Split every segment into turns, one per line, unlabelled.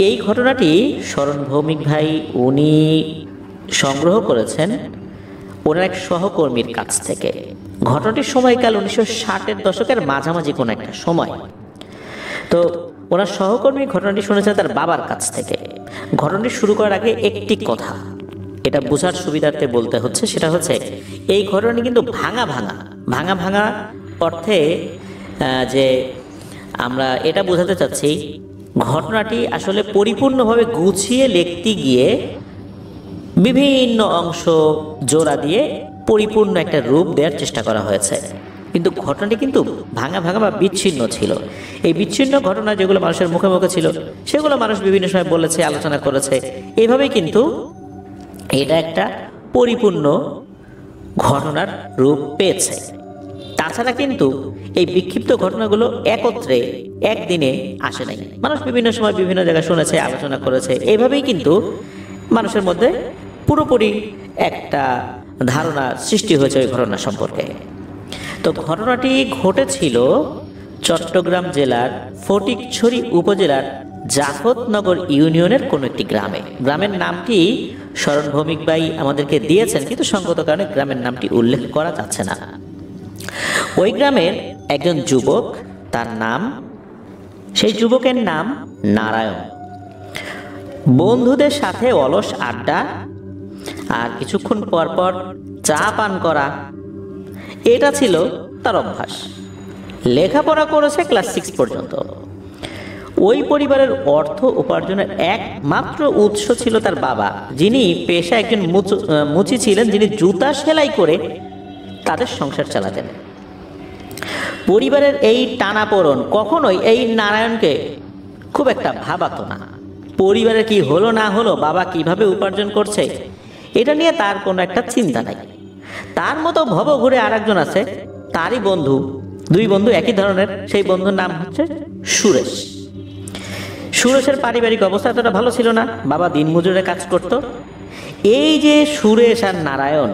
এই ঘটনাটি শরণ ভৌমিক ভাই উনি সংগ্রহ করেছেন ওনার এক সহকর্মীর কাছ থেকে। ঘটনাটির সময়কাল 1960-এর দশকের মাঝামাঝি কোনো একটা সময়। তো ওনার সহকর্মী ঘটনাটি শুনেছেন তার বাবার কাছ থেকে। ঘটনাটি শুরু করার আগে একটি কথা এটা বোঝার সুবিধার্থে বলতে হচ্ছে, সেটা হচ্ছে এই ঘটনাটি কিন্তু ভাঙা ভাঙা ভাঙা ভাঙা অর্থে যে আমরা এটা বোঝাতে চাচ্ছি ঘটনাটি আসলে পরিপূর্ণভাবে গুছিয়ে লিখতে গিয়ে বিভিন্ন অংশ জোড়া দিয়ে পরিপূর্ণ একটা রূপ দেওয়ার চেষ্টা করা হয়েছে, কিন্তু ঘটনাটি কিন্তু ভাঙা ভাঙা বা বিচ্ছিন্ন ছিল। এই বিচ্ছিন্ন ঘটনা যেগুলো মানুষের মুখে মুখে ছিল সেগুলো মানুষ বিভিন্ন সময় বলেছে, আলোচনা করেছে। এইভাবেই কিন্তু এটা একটা পরিপূর্ণ ঘটনার রূপ পেয়েছে। তাছাড়া কিন্তু এই বিক্ষিপ্ত ঘটনাগুলো একত্রে একদিনে আসে নাই, মানুষ বিভিন্ন সময় বিভিন্ন জায়গায় শুনেছে, আলোচনা করেছে। এইভাবেই কিন্তু মানুষের মধ্যে পুরোপুরি একটা ধারণা সৃষ্টি হয়েছে ওই ঘটনা সম্পর্কে। তো ঘটনাটি ঘটেছিল চট্টগ্রাম জেলার ফটিকছড়ি উপজেলার জাফতনগর ইউনিয়নের কোনো একটি গ্রামে। গ্রামের নামটি শরণ ভৌমিক ভাই আমাদেরকে দিয়েছেন, কিন্তু সঙ্গত কারণে গ্রামের নামটি উল্লেখ করা যাচ্ছে না। ওই গ্রামের একজন যুবক, তার নাম, সেই যুবকের নাম নারায়ণ। বন্ধুদের সাথে অলস আড্ডা আর কিছুক্ষণ পর পর চা পান করা, এটা ছিল তার অভ্যাস। লেখাপড়া করেছে ক্লাস 6 পর্যন্ত। ওই পরিবারের অর্থ উপার্জনের একমাত্র উৎস ছিল তার বাবা, যিনি পেশা একজন মুচি ছিলেন, যিনি জুতা সেলাই করে তাদের সংসার চালাতেন। পরিবারের এই টানাপোড়েন কখনোই এই নারায়ণকে খুব একটা ভাবাতো না। পরিবারের কি হলো না হলো, বাবা কিভাবে উপার্জন করছে, এটা নিয়ে তার কোনো একটা চিন্তা নাই। তার মতো ভবঘুরে আর একজন আছে, তারই বন্ধু, দুই বন্ধু একই ধরনের। সেই বন্ধুর নাম হচ্ছে সুরেশ। সুরেশের পারিবারিক অবস্থা এতটা ভালো ছিল না, বাবা দিনমজুরে কাজ করত। এই যে সুরেশ আর নারায়ণ,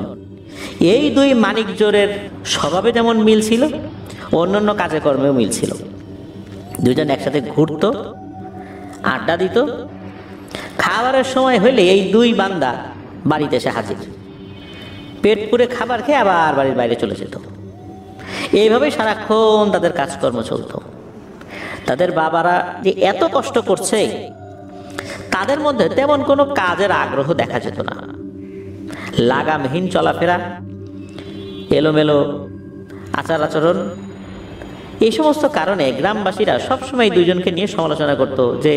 এই দুই মানিক জোরের স্বভাবে যেমন মিল ছিল, অন্যান্য কাজে কর্মেও মিল ছিল। দুজন একসাথে ঘুরতো, আড্ডা দিত। খাবারের সময় হলে এই দুই বান্দা বাড়িতে এসে হাজির, পেট পুরে খাবার খেয়ে আবার বাড়ির বাইরে চলে যেত। এইভাবেই সারাক্ষণ তাদের কাজকর্ম চলত। তাদের বাবারা যে এত কষ্ট করছে, তাদের মধ্যে তেমন কোনো কাজের আগ্রহ দেখা যেত না। লাগামহীন চলাফেরা, এলোমেলো আচার আচরণ, এই সমস্ত কারণে গ্রামবাসীরা সবসময় দুইজনকে নিয়ে সমালোচনা করত যে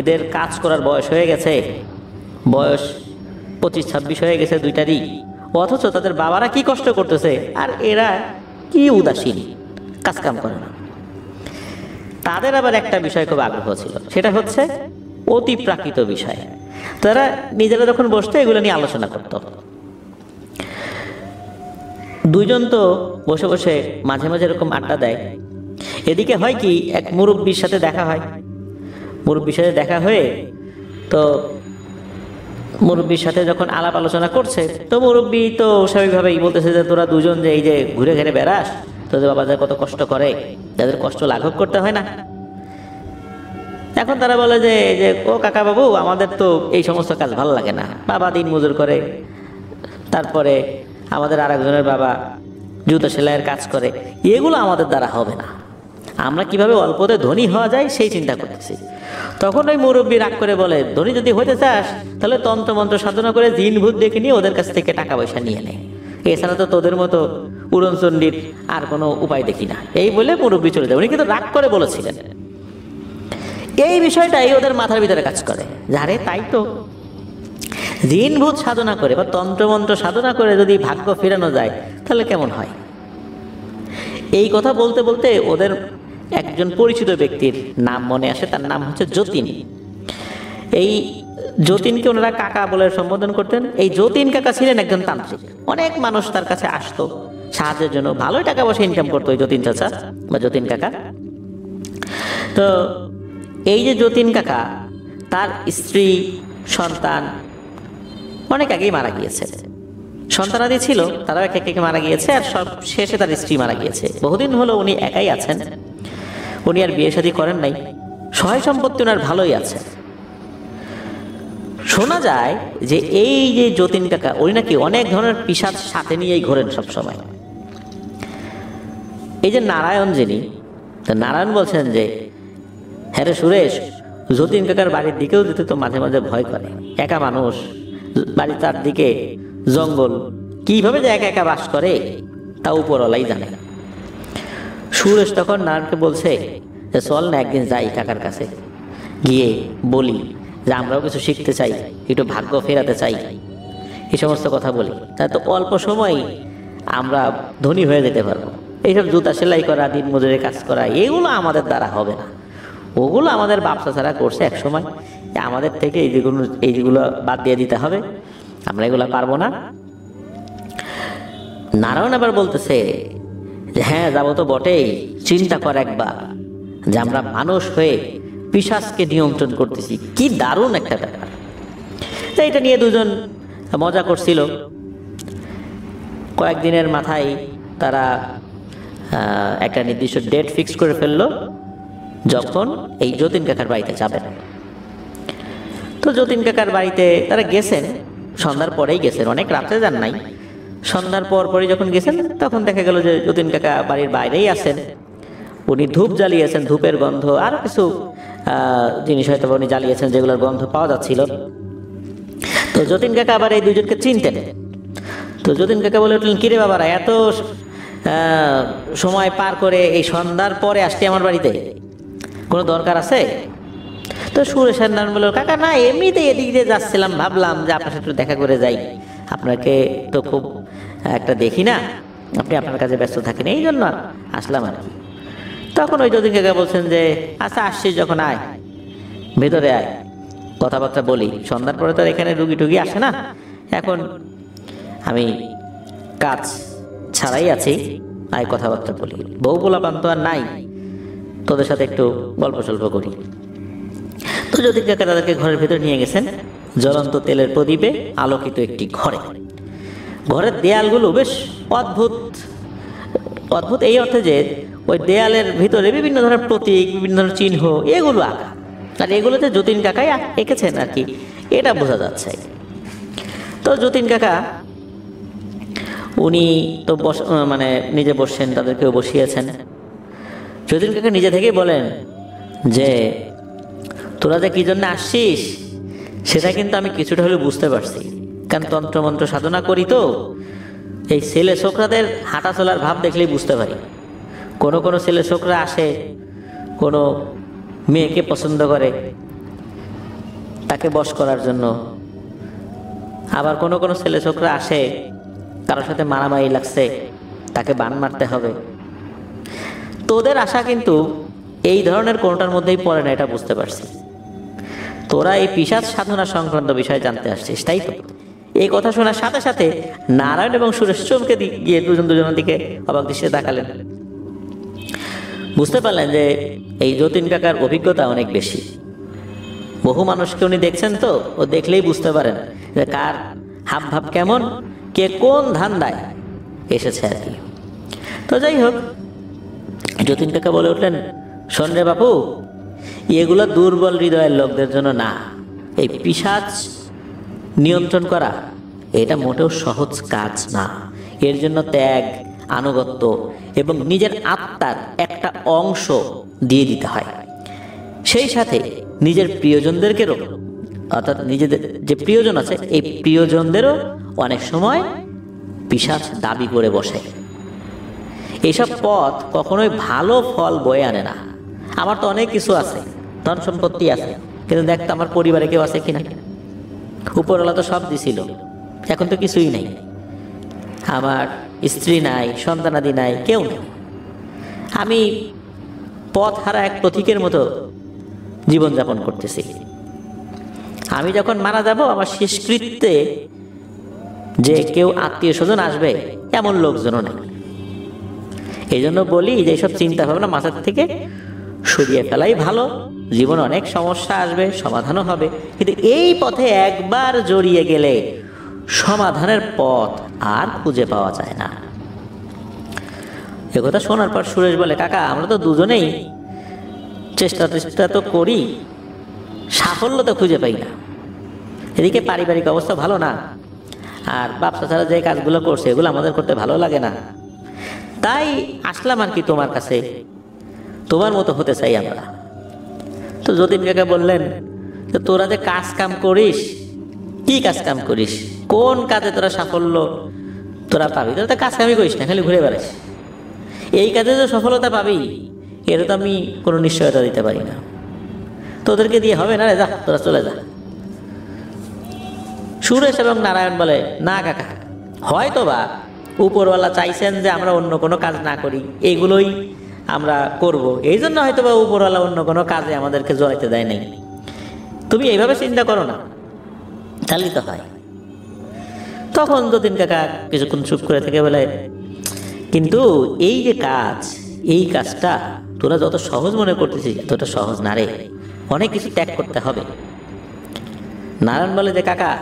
এদের কাজ করার বয়স হয়ে গেছে, বয়স 25-26 হয়ে গেছে দুইটারই, অথচ তাদের বাবারা কি কষ্ট করতেছে আর এরা কি উদাসীন, কাজকাম করে না। তাদের আবার একটা বিষয় খুব আগ্রহ ছিল, সেটা হচ্ছে অতি প্রাকৃত বিষয়। তারা নিজেরা যখন বসতো এগুলো নিয়ে আলোচনা করত। দুইজন তো বসে বসে মাঝে মাঝে এরকম আড্ডা দেয়। এদিকে হয় কি, এক মুরব্বীর সাথে দেখা হয়। মুরব্বীর সাথে দেখা হয়ে তো মুরব্বীর সাথে যখন আলাপ আলোচনা করছে, তো মুরব্বী তো স্বাভাবিকভাবেই বলতেছে যে তোরা দুজন যে এই যে ঘুরে ঘুরে বেড়াস, তোদের বাবাদের কত কষ্ট করে, যাদের কষ্ট লাঘব করতে হয় না। এখন তারা বলে যে ও কাকা বাবু, আমাদের তো এই সমস্ত কাজ ভালো লাগে না, বাবা দিন মজুর করে, তারপরে আমাদের আর একজনের বাবা জুতো সেলাইয়ের কাজ করে, এগুলো আমাদের দ্বারা হবে না। আমরা কিভাবে অল্পতে ধনী হওয়া যায় সেই চিন্তা করতেছি। তখন ওই মুরব্বী রাগ করে বলে, ধনী যদি হতে চাস তাহলে তন্ত্রমন্ত্র সাধনা করে জিন ভূত দেখে নিয়ে ওদের কাছ থেকে টাকা পয়সা নিয়ে নেয়, এছাড়া তো তোদের মতো উড়নচণ্ডীর আর কোনো উপায় দেখি না। এই বলে মুরব্বী চলে যায়। উনি কিন্তু রাগ করে বলেছিলেন। এই বিষয়টাই ওদের মাথার ভিতরে কাজ করে, যারে তাই তো জিন ভূত সাধনা করে বা তন্ত্রমন্ত্র সাধনা করে যদি ভাগ্য ফেরানো যায় তাহলে কেমন হয়। এই কথা বলতে বলতে ওদের একজন পরিচিত ব্যক্তির নাম মনে আসে, তার নাম হচ্ছে যতীন। এই যতীনকে ওনারা কাকা বলে সম্বোধন করতেন। এই যতীন কাকা ছিলেন একজন তান্ত্রিক। অনেক মানুষ তার কাছে আসতো সাহায্যের জন্য, ভালোই টাকা পয়সা ইনকাম করতো ওই যতীন চাচা বা যতীন কাকা। তো এই যে যতীন কাকা, তার স্ত্রী সন্তান অনেক আগেই মারা গিয়েছে। সন্তানাদি ছিল, তারাও এক এক মারা গিয়েছে, আর সব শেষে তার স্ত্রী মারা গিয়েছে। বহুদিন হলো উনি একাই আছেন, উনি আর বিয়ে শাদী করেন নাই। সহায় সম্পত্তি ওনার ভালোই আছে। শোনা যায় যে এই যে যতীন কাকা উনি নাকি অনেক ধরনের পিশাচ সাথে নিয়েই ঘোরেন সব সময়। এই যে নারায়ণ যিনি, নারায়ণ বলছেন যে হ্যাঁ রে সুরেশ, যতীন কাকার বাড়ির দিকেও যেতে তো মাঝে মাঝে ভয় করে, একা মানুষ, বাড়ি তার দিকে জঙ্গল, কিভাবে যে একা একা বাস করে তা উপরওয়ালাই জানে। সুরেশ তখন নারায়ণকে বলছে যে চল না একদিন যাই কাকার কাছে, গিয়ে বলি যে আমরাও কিছু শিখতে চাই, একটু ভাগ্য ফেরাতে চাই, এই সমস্ত কথা বলি, তা তো অল্প সময় আমরা ধনী হয়ে যেতে পারবো। এইসব জুতা সেলাই করা, দিন মজুরের কাজ করা, এগুলো আমাদের দ্বারা হবে না, ওগুলো আমাদের ব্যবসা ছাড়া করছে এক সময়, আমাদের থেকে এইগুলো বাদ দিয়ে দিতে হবে, আমরা এগুলো পারবো না। নারায়ণ আবার বলতেছে যে হ্যাঁ যাবো তো বটেই, চিন্তা কর একবার যে আমরা মানুষ হয়ে পিশাচকে নিয়ন্ত্রণ করতেছি, কি দারুণ একটা ব্যাপার। তাই এটা নিয়ে দুজন মজা করছিল। কয়েকদিনের মাথায় তারা একটা নির্দিষ্ট ডেট ফিক্স করে ফেললো যখন এই যতীন কাকার বাড়িতে যাবেন। তো যতীন কাকার বাড়িতে তারা গেছেন, সন্ধ্যার পরেই গেছেন, অনেক রাত্রে যান নাই, সন্ধ্যার পরে যখন গেছেন তখন দেখা গেল যে যতীন কাকা বাড়ির বাইরেই আছেন। উনি ধূপ জ্বালিয়েছেন, ধূপের গন্ধ আর কিছু জিনিস হয়তো উনি জ্বালিয়েছেন যেগুলোর গন্ধ পাওয়া যাচ্ছিল। তো যতীন কাকা আবার এই দুজনকে চিনতেন। তো যতীন কাকা বলে উঠলেন, কিরে বাবারা, এত সময় পার করে এই সন্ধ্যার পরে আসতে আমার বাড়িতে, কোনো দরকার আছে? তো সুরেশের নাম বলল, কাকা না এমনিতেই এদিক দিয়ে যাচ্ছিলাম, ভাবলাম যে আপনার সাথে দেখা করে যাই, আপনাকে তো খুব একটা দেখি না, আপনি আপনার কাছে ব্যস্ত থাকেন, এই জন্য আসলাম আর কি। তখন ওই যতীন কাকা বলছেন যে আচ্ছা আসছিস যখন আয়, ভেতরে আয়, কথাবার্তা বলি, সন্ধ্যার পরে তো এখানে রুগী টুগী আসে না, এখন আমি কাজ ছাড়াই আছি, আয় কথাবার্তা বলি, বউ পোলাপান তো আর নাই, তোদের সাথে একটু গল্প সল্প করি। তো যতীন কাকা তাদেরকে ঘরের ভেতর নিয়ে গেছেন, জ্বলন্ত তেলের প্রদীপে আলোকিত একটি ঘরে। ঘরের দেয়ালগুলো বেশ অদ্ভুত অদ্ভুত এই অর্থে যে ওই দেয়ালের ভিতরে বিভিন্ন ধরনের প্রতীক, বিভিন্ন ধরনের চিহ্ন, এগুলো আঁকা, আর এগুলোতে যতীন কাকাই এঁকেছেন আর কি, এটা বোঝা যাচ্ছে। তো যতীন কাকা উনি তো মানে নিজে বসছেন, তাদেরকেও বসিয়েছেন। যতীন কাকা নিজে থেকেই বলেন যে তোরা যে কি জন্য আসছিস সেটা কিন্তু আমি কিছুটা হলেও বুঝতে পারছি, কারণ তন্ত্রমন্ত্র সাধনা করি, তো এই ছেলে ছোকরাদের হাঁটা চলার ভাব দেখলেই বুঝতে পারি। কোনো কোনো ছেলে ছোকরা আসে, কোনো মেয়েকে পছন্দ করে তাকে বশ করার জন্য, আবার কোনো কোনো ছেলে ছোকরা আসে কারোর সাথে মারামারি লাগছে, তাকে বান মারতে হবে। তোদের আশা কিন্তু এই ধরনের কোনোটার মধ্যেই পড়ে না, এটা বুঝতে পারছি। তোরা এই পিশাচ সাধনা সংক্রান্ত বিষয় জানতে আসছিস, তাই তো? এই কথা শোনার সাথে সাথে নারায়ণ এবং সুরেশ চমকে গিয়ে দুজনের দিকে অবাক দৃষ্টিতে তাকালেন। বুঝতে পারলেন যে এই যতীন কাকার অভিজ্ঞতা অনেক বেশি, বহু মানুষকে উনি দেখছেন, তো ও দেখলেই বুঝতে পারেন যে কার হাব ভাব কেমন, কে কোন ধান্দায় এসেছে আর কি। তো যাই হোক, যতীন কাকা বলে উঠলেন, শোন রে বাপু, এগুলো দুর্বল হৃদয়ের লোকদের জন্য না, এই পিশাচ নিয়ন্ত্রণ করা এটা মোটেও সহজ কাজ না, এর জন্য ত্যাগ, আনুগত্য এবং নিজের আত্মার একটা অংশ দিয়ে দিতে হয়, সেই সাথে নিজের প্রিয়জনদেরকেও, অর্থাৎ নিজেদের যে প্রিয়জন আছে এই প্রিয়জনদেরও অনেক সময় পিশাচ দাবি করে বসে। এইসব পথ কখনোই ভালো ফল বয়ে আনে না। আমার তো অনেক কিছু আছে, ধন সম্পত্তি আছে, কিন্তু দেখতো আমার পরিবারে কেউ আছে কিনা, উপরওয়ালা তো সব দিছিল, এখন তো কিছুই নেই, আমার স্ত্রী নাই, সন্তানাদি নাই, কেউ নেই, আমি পথ হারা এক পথিকের মতো জীবনযাপন করতেছি। আমি যখন মারা যাব, আমার শেষকৃত্যে যে কেউ আত্মীয় স্বজন আসবে এমন লোকজনও নেই। এই জন্য বলি যে এইসব চিন্তা ভাবনা মাথার থেকে সরিয়ে ফেলাই ভালো। জীবনে অনেক সমস্যা আসবে, সমাধানও হবে, কিন্তু এই পথে একবার জড়িয়ে গেলে সমাধানের পথ আর খুঁজে পাওয়া যায় না। একথা শোনার পর সুরেশ বলে, কাকা আমরা তো দুজনেই চেষ্টা তো করি, সাফল্য তো খুঁজে পাই না। এদিকে পারিবারিক অবস্থা ভালো না, আর বাপ চাচারা যে কাজগুলো করছে এগুলো আমাদের করতে ভালো লাগে না, তাই আসলাম আর কি তোমার কাছে, তোমার মতো হতে চাই আমরা। তো যতীন কাকা বললেন, তো তোরা যে কাজ কাম করিস, কি কাজ কাম করিস, কোন কাজে তোরা সাফল্য তোরা পাবি? তোরা তো কাজ কামই করিস না, খালি ঘুরে বেড়াস। এই কাজে যে সফলতা পাবি এটা তো আমি কোনো নিশ্চয়তা দিতে পারি না, তোদেরকে দিয়ে হবে না রে, যা তোরা চলে যা। সুরেশ এবং নারায়ণ বলে, না কাকা, হয়তো বা উপরওয়ালা চাইছেন যে আমরা অন্য কোনো কাজ না করি, এগুলোই আমরা করব, এই জন্য হয়তো বা উপরওয়ালা অন্য কোনো কাজে আমাদেরকে জড়াইতে দেয় নাই। তুমি এইভাবে চিন্তা করো না, তাহলেই তো হয়। তখন যতীন কাকা কিছুক্ষণ চুপ করে থেকে বলে, কিন্তু এই যে কাজ, এই কাজটা তোরা যত সহজ মনে করতেছিস এতটা সহজ না রে, অনেক কিছু ত্যাগ করতে হবে। নারায়ণ বলে যে, কাকা,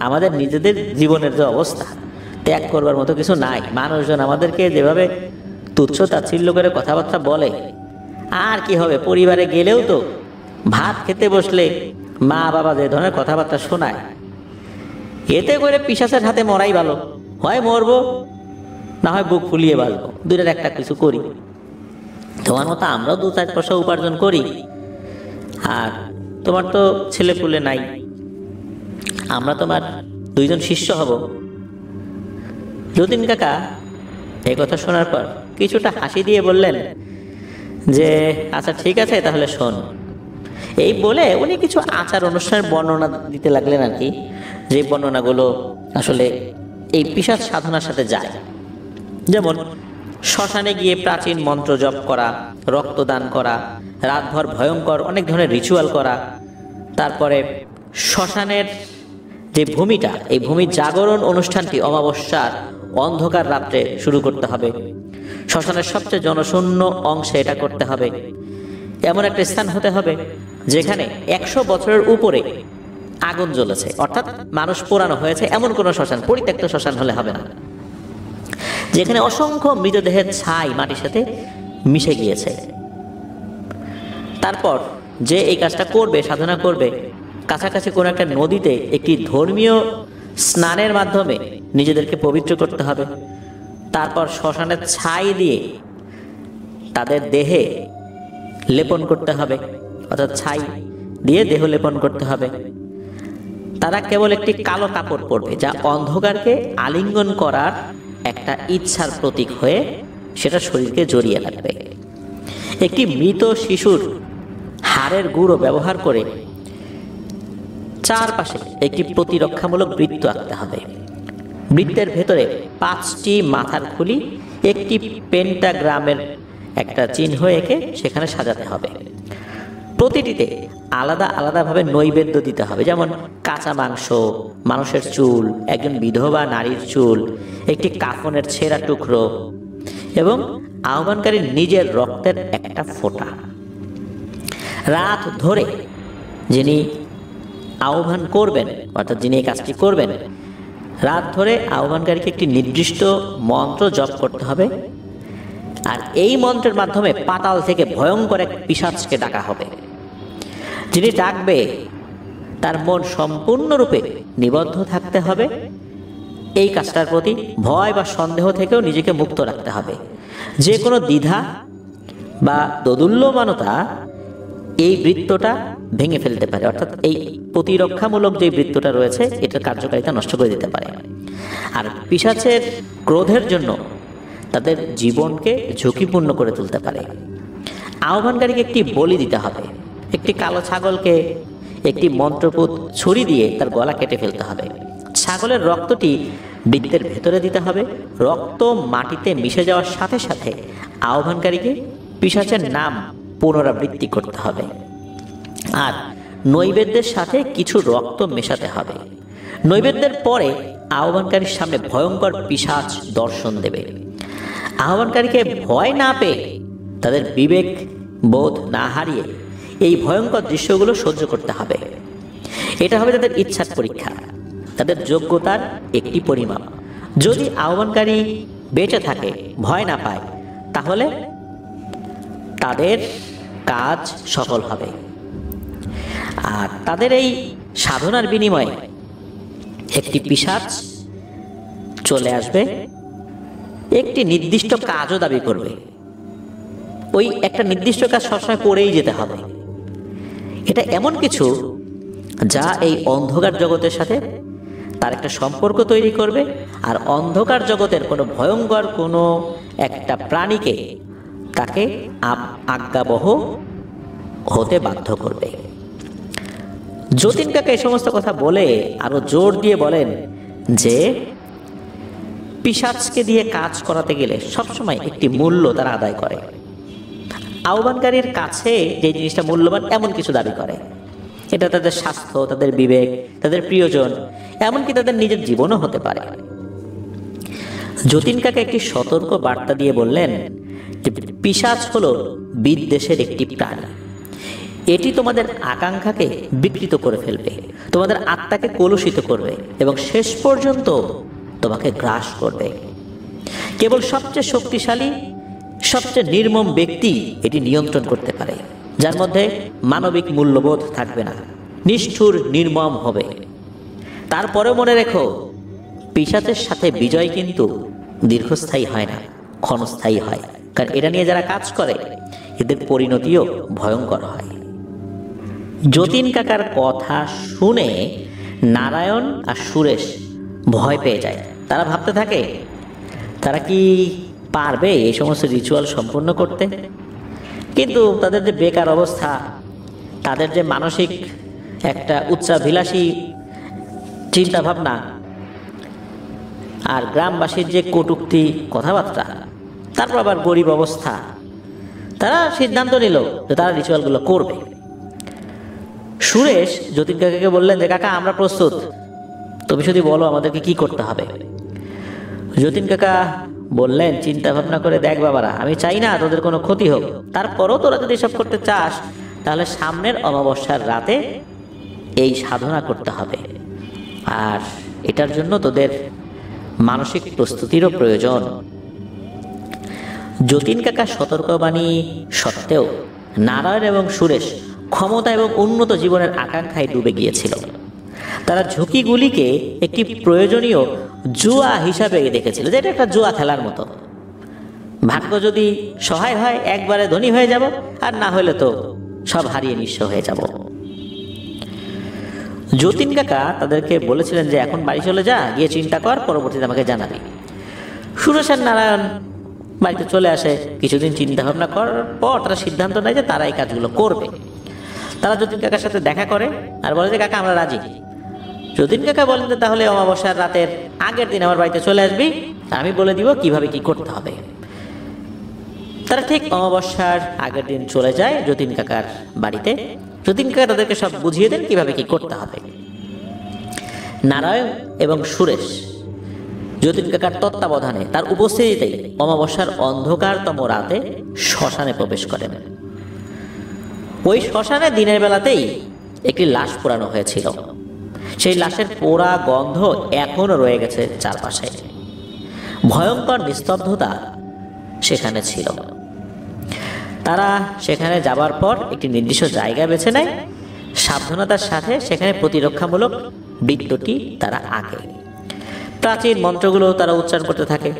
আমাদের নিজেদের জীবনের যে অবস্থা, ত্যাগ করবার মতো কিছু নাই। মানুষজন আমাদেরকে যেভাবে তুচ্ছ তাচ্ছিল্য করে কথাবার্তা বলে, আর কি হবে, পরিবারে গেলেও তো ভাত খেতে বসলে মা বাবা যে ধরনের কথাবার্তা শোনায়, এতে করে পিশাচের হাতে মরাই ভালো, হয় মরবো না হয় বুক ফুলিয়ে বাঁচবো, দুইটার একটা কিছু করি। তোমার মতো আমরাও 2-4 পয়সা উপার্জন করি, আর তোমার তো ছেলে পুলে নাই, আমরা তোমার 2 জন শিষ্য হব। যতীন কাকা এই কথা শোনার পর কিছুটা হাসি দিয়ে বললেন যে, আচ্ছা ঠিক আছে, তাহলে শোন। এই বলে উনি কিছু আচার অনুষ্ঠানের বর্ণনা দিতে লাগলেন আর কি, যে বর্ণনাগুলো আসলে এই পিশাচ সাধনার সাথে যায়। যেমন শ্মশানে গিয়ে প্রাচীন মন্ত্র জপ করা, রক্তদান করা, রাতভর ভয়ঙ্কর অনেক ধরনের রিচুয়াল করা, তারপরে শ্মশানের যে ভূমিটা, এই ভূমির জাগরণ অনুষ্ঠানটি অমাবস্যার অন্ধকার রাত্রে শুরু করতে হবে, শ্মশানের সবচেয়ে জনশূন্য অংশে এটা করতে হবে, এমন একটা স্থান হতে হবে যেখানে 100 বছরের উপরে আগুন জ্বলেছে, অর্থাৎ মানুষ পোড়ানো হয়েছে এমন কোনো শ্মশান, পরিত্যক্ত শ্মশান হলে হবে না, যেখানে অসংখ্য মৃতদেহের ছাই মাটির সাথে মিশে গিয়েছে। তারপর যে এই কাজটা করবে, সাধনা করবে, কাছাকাছি কোনো একটা নদীতে একটি ধর্মীয় স্নানের মাধ্যমে নিজেদেরকে পবিত্র করতে হবে। তারপর শ্মশানের ছাই দিয়ে তাদের দেহে লেপন করতে হবে, অর্থাৎ ছাই দিয়ে দেহ লেপন করতে হবে। তারা কেবল একটি কালো কাপড় পরবে, যা অন্ধকারকে আলিঙ্গন করার একটা ইচ্ছার প্রতীক হয়ে সেটা শরীরকে জড়িয়ে রাখবে। একটি মৃত শিশুর হাড়ের গুঁড়ো ব্যবহার করে চারপাশে একটি প্রতিরক্ষামূলক বৃত্ত আঁকতে হবে। বৃত্তের ভেতরে 5টি মাথার খুলি একটি পেন্টাগ্রামের একটা চিহ্ন এঁকে সেখানে সাজাতে হবে। প্রতিটিতে আলাদা আলাদাভাবে নৈবেদ্য দিতে হবে, যেমন কাঁচা মাংস, মানুষের চুল, একজন বিধবা নারীর চুল, একটি কাফনের ছেঁড়া টুকরো এবং আহ্বানকারীর নিজের রক্তের একটা ফোঁটা। রাত ধরে যিনি আহ্বান করবেন, অর্থাৎ যিনি এই কাজটি করবেন, রাত ধরে আহ্বানকারীকে একটি নির্দিষ্ট মন্ত্র জপ করতে হবে, আর এই মন্ত্রের মাধ্যমে পাতাল থেকে ভয়ঙ্কর এক পিশাচকে ডাকা হবে। যিনি ডাকবে তার মন সম্পূর্ণরূপে নিবদ্ধ থাকতে হবে, এই কাজটার প্রতি ভয় বা সন্দেহ থেকেও নিজেকে মুক্ত রাখতে হবে। যে কোনো দ্বিধা বা দোদুল্যমানতা এই বৃত্তটা ভেঙে ফেলতে পারে, অর্থাৎ এই প্রতিরক্ষামূলক যে বৃত্তটা রয়েছে এটার কার্যকারিতা নষ্ট করে দিতে পারে। আর পিশাচের ক্রোধের জন্য তাদের জীবনকে ঝুঁকিপূর্ণ করে তুলতে পারে। আহ্বানকারীকে একটি বলি দিতে হবে, একটি কালো ছাগলকে একটি মন্ত্রপুত ছুরি দিয়ে তার গলা কেটে ফেলতে হবে। ছাগলের রক্তটি বৃত্তের ভেতরে দিতে হবে। রক্ত মাটিতে মিশে যাওয়ার সাথে সাথে আহ্বানকারীকে পিশাচের নাম পুনরাবৃত্তি করতে হবে, আর নৈবেদ্যের সাথে কিছু রক্ত মেশাতে হবে। নৈবেদ্যের পরে আহ্বানকারীর সামনে ভয়ঙ্কর পিশাচ দর্শন দেবে। আহ্বানকারীকে ভয় না পেয়ে, তাদের বিবেক বোধ না হারিয়ে এই ভয়ঙ্কর দৃশ্যগুলো সহ্য করতে হবে। এটা হবে তাদের ইচ্ছার পরীক্ষা, তাদের যোগ্যতার একটি পরিমাপ। যদি আহ্বানকারী বেঁচে থাকে, ভয় না পায়, তাহলে তাদের কাজ সফল হবে। আর তাদের এই সাধনার বিনিময়ে একটি পিশাচ চলে আসবে, একটি নির্দিষ্ট কাজও দাবি করবে। ওই একটা নির্দিষ্ট কাজ সবসময় করেই যেতে হবে। এটা এমন কিছু যা এই অন্ধকার জগতের সাথে তার একটা সম্পর্ক তৈরি করবে, আর অন্ধকার জগতের কোনো ভয়ঙ্কর কোনো একটা প্রাণীকে তাকে আজ্ঞাবহ হতে বাধ্য করবে। যতীন কাকা এই সমস্ত কথা বলে আরো জোর দিয়ে বলেন যে পিশাচকে দিয়ে কাজ করাতে গেলে সবসময় একটি মূল্য তারা আদায় করে। আহ্বানকারীর কাছে যে জিনিসটা মূল্যবান এমন কিছু দাবি করে, এটা তাদের স্বাস্থ্য, তাদের বিবেক, তাদের প্রিয়জন, এমনকি তাদের নিজের জীবনও হতে পারে। যতীন কাকা একটি সতর্ক বার্তা দিয়ে বললেন যে পিশাচ হলো বিদ্বেষের একটি প্রাণী। এটি তোমাদের আকাঙ্ক্ষাকে বিকৃত করে ফেলবে, তোমাদের আত্মাকে কলুষিত করবে এবং শেষ পর্যন্ত তোমাকে গ্রাস করবে। কেবল সবচেয়ে শক্তিশালী, সবচেয়ে নির্মম ব্যক্তি এটি নিয়ন্ত্রণ করতে পারে, যার মধ্যে মানবিক মূল্যবোধ থাকবে না, নিষ্ঠুর, নির্মম হবে। তারপরেও মনে রেখো, পিশাচের সাথে বিজয় কিন্তু দীর্ঘস্থায়ী হয় না, ক্ষণস্থায়ী হয়। কারণ এটা নিয়ে যারা কাজ করে এদের পরিণতিও ভয়ঙ্কর হয়। যতীন কাকার কথা শুনে নারায়ণ আর সুরেশ ভয় পেয়ে যায়। তারা ভাবতে থাকে তারা কি পারবে এই সমস্ত রিচুয়াল সম্পূর্ণ করতে। কিন্তু তাদের যে বেকার অবস্থা, তাদের যে মানসিক একটা উচ্চাভিলাষী চিন্তা ভাবনা, আর গ্রামবাসীর যে কটূক্তি কথাবার্তা, তারপর আবার গরিব অবস্থা, তারা সিদ্ধান্ত নিল যে তারা রিচুয়ালগুলো করবে। সুরেশ যতীন কাকাকে বললেন যে কাকা আমরা প্রস্তুত, তুমি শুধু বলো আমাদেরকে কি করতে হবে। যতীন কাকা বললেন চিন্তা ভাবনা করে দেখ বাবারা, আমি চাই না তোদের কোনো ক্ষতি হোক, তারপরও তোরা যদি এসব করতে চাস তাহলে সামনের অমাবস্যার রাতে এই সাধনা করতে হবে, আর এটার জন্য তোদের মানসিক প্রস্তুতিরও প্রয়োজন। যতীন কাকা সতর্কবাণী সত্ত্বেও নারায়ণ এবং সুরেশ ক্ষমতা এবং উন্নত জীবনের আকাঙ্ক্ষায় ডুবে গিয়েছিল। তারা ঝুঁকিগুলিকে একটি প্রয়োজনীয় জুয়া হিসাবে দেখেছিল, যে এটা একটা জুয়া খেলার মতো। ভাগ্য যদি সহায় হয় একবারে ধনী হয়ে যাব, আর না হলে তো সব হারিয়ে নিঃস্ব হয়ে যাব। যতীন কাকা তাদেরকে বলেছিলেন যে এখন বাড়ি চলে যা, গিয়ে চিন্তা কর, পরবর্তীতে আমাকে জানাবি। সুরেশ আর নারায়ণ বাড়িতে চলে আসে। কিছুদিন চিন্তা ভাবনা করার পর তারা সিদ্ধান্ত নেয় যে তারা এই কাজগুলো করবে। তারা যতীন কাকার সাথে দেখা করে আর বলে যে কাকা আমরা রাজি। যতীন কাকা বলেন যে তাহলে অমাবস্যার রাতের আগের দিন আমার বাড়িতে চলে আসবি, আমি বলে দিব কিভাবে কি করতে হবে। তারা ঠিক অমাবস্যার আগের দিন চলে যায় যতীন কাকার বাড়িতে। যতীন কাকা তাদেরকে সব বুঝিয়ে দেন কিভাবে কি করতে হবে। নারায়ণ এবং সুরেশ যতীন কাকার তত্ত্বাবধানে, তার উপস্থিতিতেই অমাবস্যার অন্ধকারতম রাতে শ্মশানে প্রবেশ করেন। ওই শ্মশানে দিনের বেলাতেই একটি লাশ পোড়ানো হয়েছিল। সেই লাশের পোড়া গন্ধ এখনো রয়ে গেছে চারপাশে। ভয়ঙ্কর নিস্তব্ধতা সেখানে ছিল। তারা সেখানে যাবার পর একটি নির্দিষ্ট জায়গা বেছে নেয়। সাবধানতার সাথে সেখানে প্রতিরক্ষামূলক বৃত্তটি তারা আঁকে। প্রাচীন মন্ত্রগুলো তারা উচ্চারণ করতে থাকে।